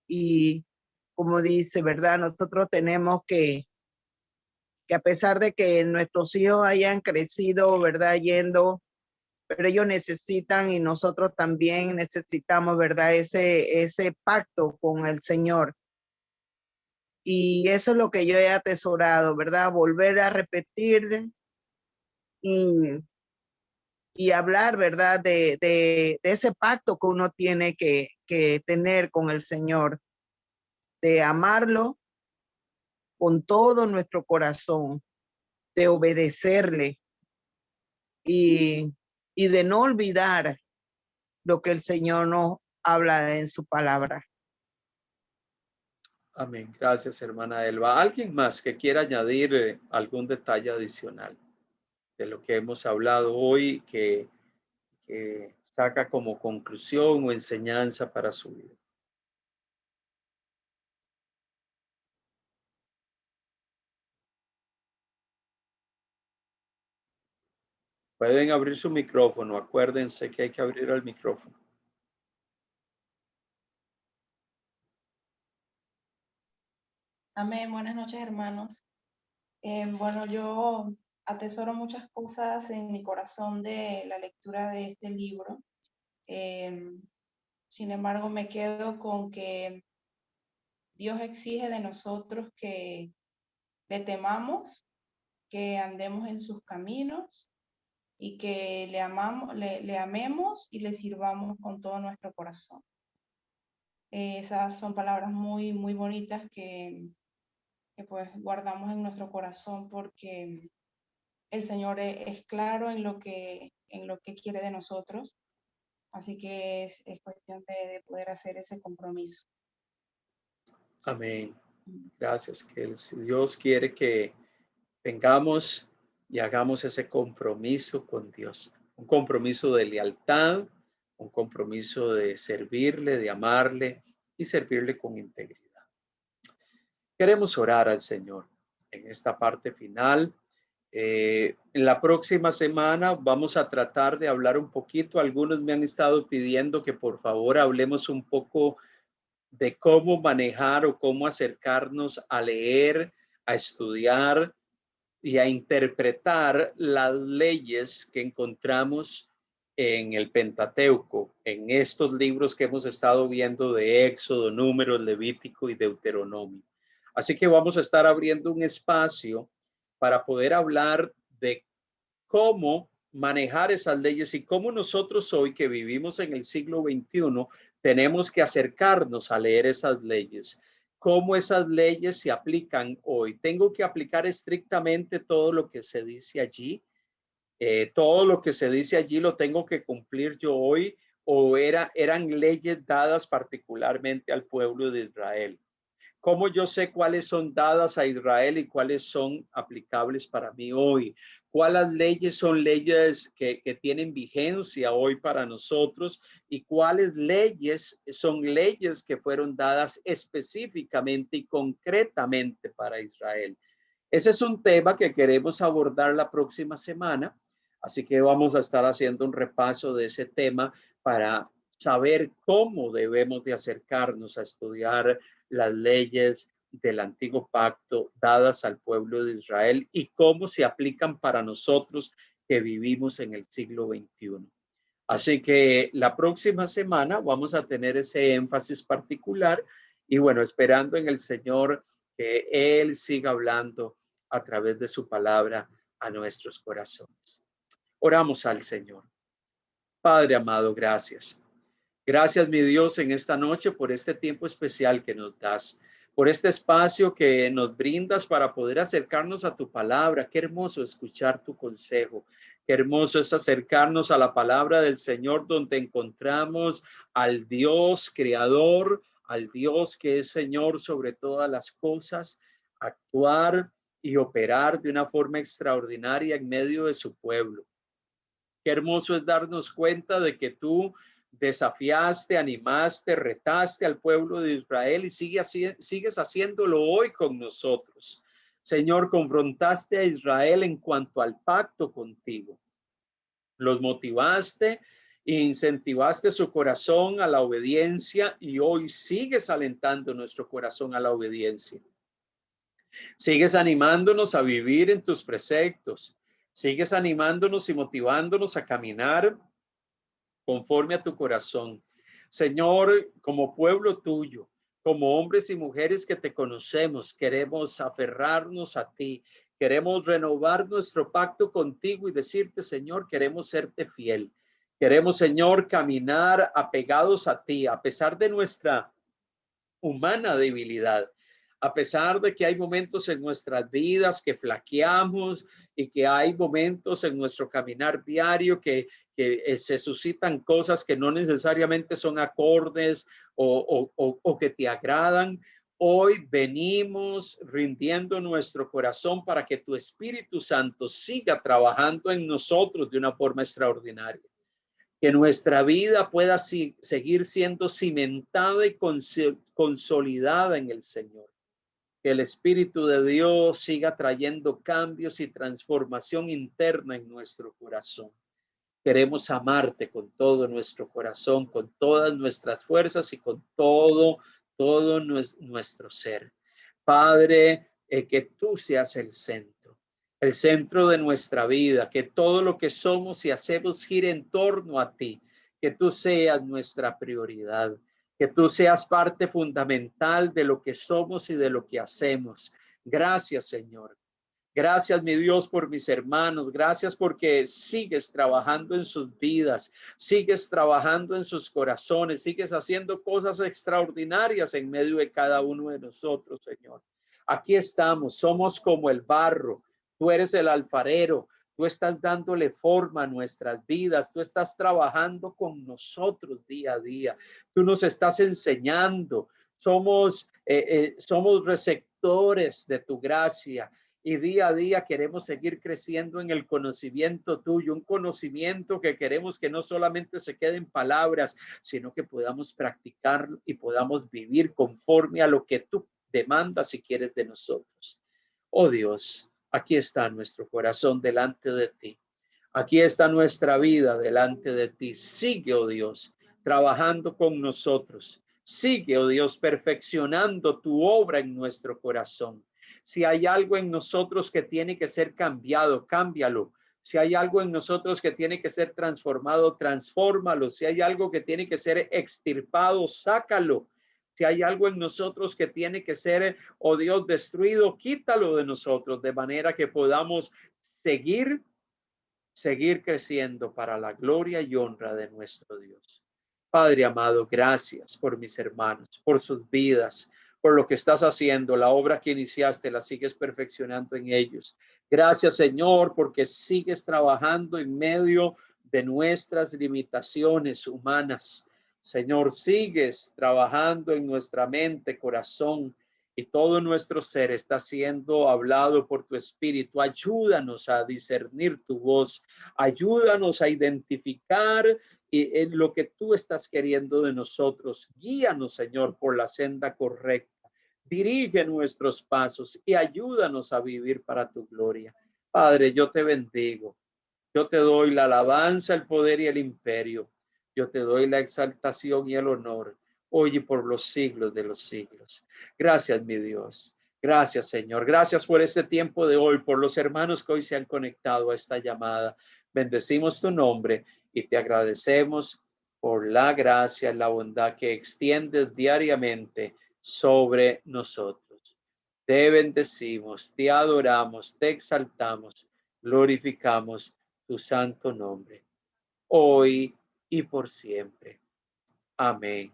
y como dice, ¿verdad? Nosotros tenemos que a pesar de que nuestros hijos hayan crecido, ¿verdad? Yendo, pero ellos necesitan y nosotros también necesitamos, ¿verdad? Ese pacto con el Señor. Y eso es lo que yo he atesorado, ¿verdad? Volver a repetir y, y hablar, ¿verdad? De ese pacto que uno tiene que tener con el Señor, de amarlo con todo nuestro corazón, de obedecerle y de no olvidar lo que el Señor nos habla en su palabra.
Amén. Gracias, hermana Elba. ¿Alguien más que quiera añadir algún detalle adicional de lo que hemos hablado hoy que saca como conclusión o enseñanza para su vida? Pueden abrir su micrófono. Acuérdense que hay que abrir el micrófono.
Amén. Buenas noches, hermanos. Bueno, yo atesoro muchas cosas en mi corazón de la lectura de este libro. Sin embargo, me quedo con que Dios exige de nosotros que le temamos, que andemos en sus caminos y que le amemos y le sirvamos con todo nuestro corazón. Esas son palabras muy, muy bonitas que pues guardamos en nuestro corazón porque el Señor es claro en lo que quiere de nosotros. Así que es cuestión de poder hacer ese compromiso.
Amén. Gracias. Que Dios quiere que tengamos y hagamos ese compromiso con Dios, un compromiso de lealtad, un compromiso de servirle, de amarle y servirle con integridad. Queremos orar al Señor en esta parte final. En la próxima semana vamos a tratar de hablar un poquito. Algunos me han estado pidiendo que por favor hablemos un poco de cómo manejar o cómo acercarnos a leer, a estudiar y a interpretar las leyes que encontramos en el Pentateuco, en estos libros que hemos estado viendo de Éxodo, Números, Levítico y Deuteronomio. Así que vamos a estar abriendo un espacio para poder hablar de cómo manejar esas leyes y cómo nosotros hoy que vivimos en el siglo XXI tenemos que acercarnos a leer esas leyes, cómo esas leyes se aplican hoy. Tengo que aplicar estrictamente todo lo que se dice allí. Todo lo que se dice allí lo tengo que cumplir yo hoy o eran leyes dadas particularmente al pueblo de Israel. ¿Cómo yo sé cuáles son dadas a Israel y cuáles son aplicables para mí hoy? ¿Cuáles leyes son leyes que tienen vigencia hoy para nosotros? ¿Y cuáles leyes son leyes que fueron dadas específicamente y concretamente para Israel? Ese es un tema que queremos abordar la próxima semana. Así que vamos a estar haciendo un repaso de ese tema para saber cómo debemos de acercarnos a estudiar las leyes del antiguo pacto dadas al pueblo de Israel y cómo se aplican para nosotros que vivimos en el siglo XXI. Así que la próxima semana vamos a tener ese énfasis particular y bueno, esperando en el Señor que Él siga hablando a través de su palabra a nuestros corazones. Oramos al Señor. Padre amado, gracias. Gracias, mi Dios, en esta noche por este tiempo especial que nos das, por este espacio que nos brindas para poder acercarnos a tu palabra. Qué hermoso escuchar tu consejo. Qué hermoso es acercarnos a la palabra del Señor, donde encontramos al Dios creador, al Dios que es Señor sobre todas las cosas, actuar y operar de una forma extraordinaria en medio de su pueblo. Qué hermoso es darnos cuenta de que tú desafiaste, animaste, retaste al pueblo de Israel y sigues haciéndolo hoy con nosotros. Señor, confrontaste a Israel en cuanto al pacto contigo. Los motivaste e incentivaste su corazón a la obediencia y hoy sigues alentando nuestro corazón a la obediencia. Sigues animándonos a vivir en tus preceptos. Sigues animándonos y motivándonos a caminar conforme a tu corazón. Señor, como pueblo tuyo, como hombres y mujeres que te conocemos, queremos aferrarnos a ti. Queremos renovar nuestro pacto contigo y decirte, Señor, queremos serte fiel. Queremos, Señor, caminar apegados a ti, a pesar de nuestra humana debilidad. A pesar de que hay momentos en nuestras vidas que flaqueamos y que hay momentos en nuestro caminar diario que se suscitan cosas que no necesariamente son acordes o que te agradan, hoy venimos rindiendo nuestro corazón para que tu Espíritu Santo siga trabajando en nosotros de una forma extraordinaria. Que nuestra vida pueda seguir siendo cimentada y consolidada en el Señor. Que el Espíritu de Dios siga trayendo cambios y transformación interna en nuestro corazón. Queremos amarte con todo nuestro corazón, con todas nuestras fuerzas y con todo nuestro ser. Padre, que tú seas el centro de nuestra vida, que todo lo que somos y hacemos gire en torno a ti, que tú seas nuestra prioridad, que tú seas parte fundamental de lo que somos y de lo que hacemos. Gracias, Señor. Gracias, mi Dios, por mis hermanos. Gracias porque sigues trabajando en sus vidas, sigues trabajando en sus corazones, sigues haciendo cosas extraordinarias en medio de cada uno de nosotros, Señor. Aquí estamos, somos como el barro. Tú eres el alfarero. Tú estás dándole forma a nuestras vidas. Tú estás trabajando con nosotros día a día. Tú nos estás enseñando. Somos receptores de tu gracia. y día a día queremos seguir creciendo en el conocimiento tuyo, un conocimiento que queremos que no solamente se quede en palabras, sino que podamos practicar y podamos vivir conforme a lo que tú demandas y quieres de nosotros. Oh Dios, aquí está nuestro corazón delante de ti. Aquí está nuestra vida delante de ti. Sigue, oh Dios, trabajando con nosotros. Sigue, oh Dios, perfeccionando tu obra en nuestro corazón. Si hay algo en nosotros que tiene que ser cambiado, cámbialo. Si hay algo en nosotros que tiene que ser transformado, transfórmalo. Si hay algo que tiene que ser extirpado, sácalo. Si hay algo en nosotros que tiene que ser, oh Dios, destruido, quítalo de nosotros, de manera que podamos seguir creciendo para la gloria y honra de nuestro Dios. Padre amado, gracias por mis hermanos, por sus vidas, por lo que estás haciendo, la obra que iniciaste, la sigues perfeccionando en ellos. Gracias, Señor, porque sigues trabajando en medio de nuestras limitaciones humanas. Señor, sigues trabajando en nuestra mente, corazón, y todo nuestro ser está siendo hablado por tu Espíritu. Ayúdanos a discernir tu voz. Ayúdanos a identificar en lo que tú estás queriendo de nosotros. Guíanos, Señor, por la senda correcta. Dirige nuestros pasos y ayúdanos a vivir para tu gloria. Padre, yo te bendigo. Yo te doy la alabanza, el poder y el imperio. Yo te doy la exaltación y el honor, hoy y por los siglos de los siglos. Gracias, mi Dios. Gracias, Señor. Gracias por este tiempo de hoy, por los hermanos que hoy se han conectado a esta llamada. Bendecimos tu nombre y te agradecemos por la gracia, la bondad que extiendes diariamente sobre nosotros. Te bendecimos, te adoramos, te exaltamos, glorificamos tu santo nombre, hoy y por siempre. Amén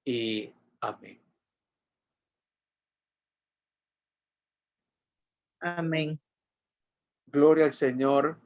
y amén.
Amén.
Gloria al Señor.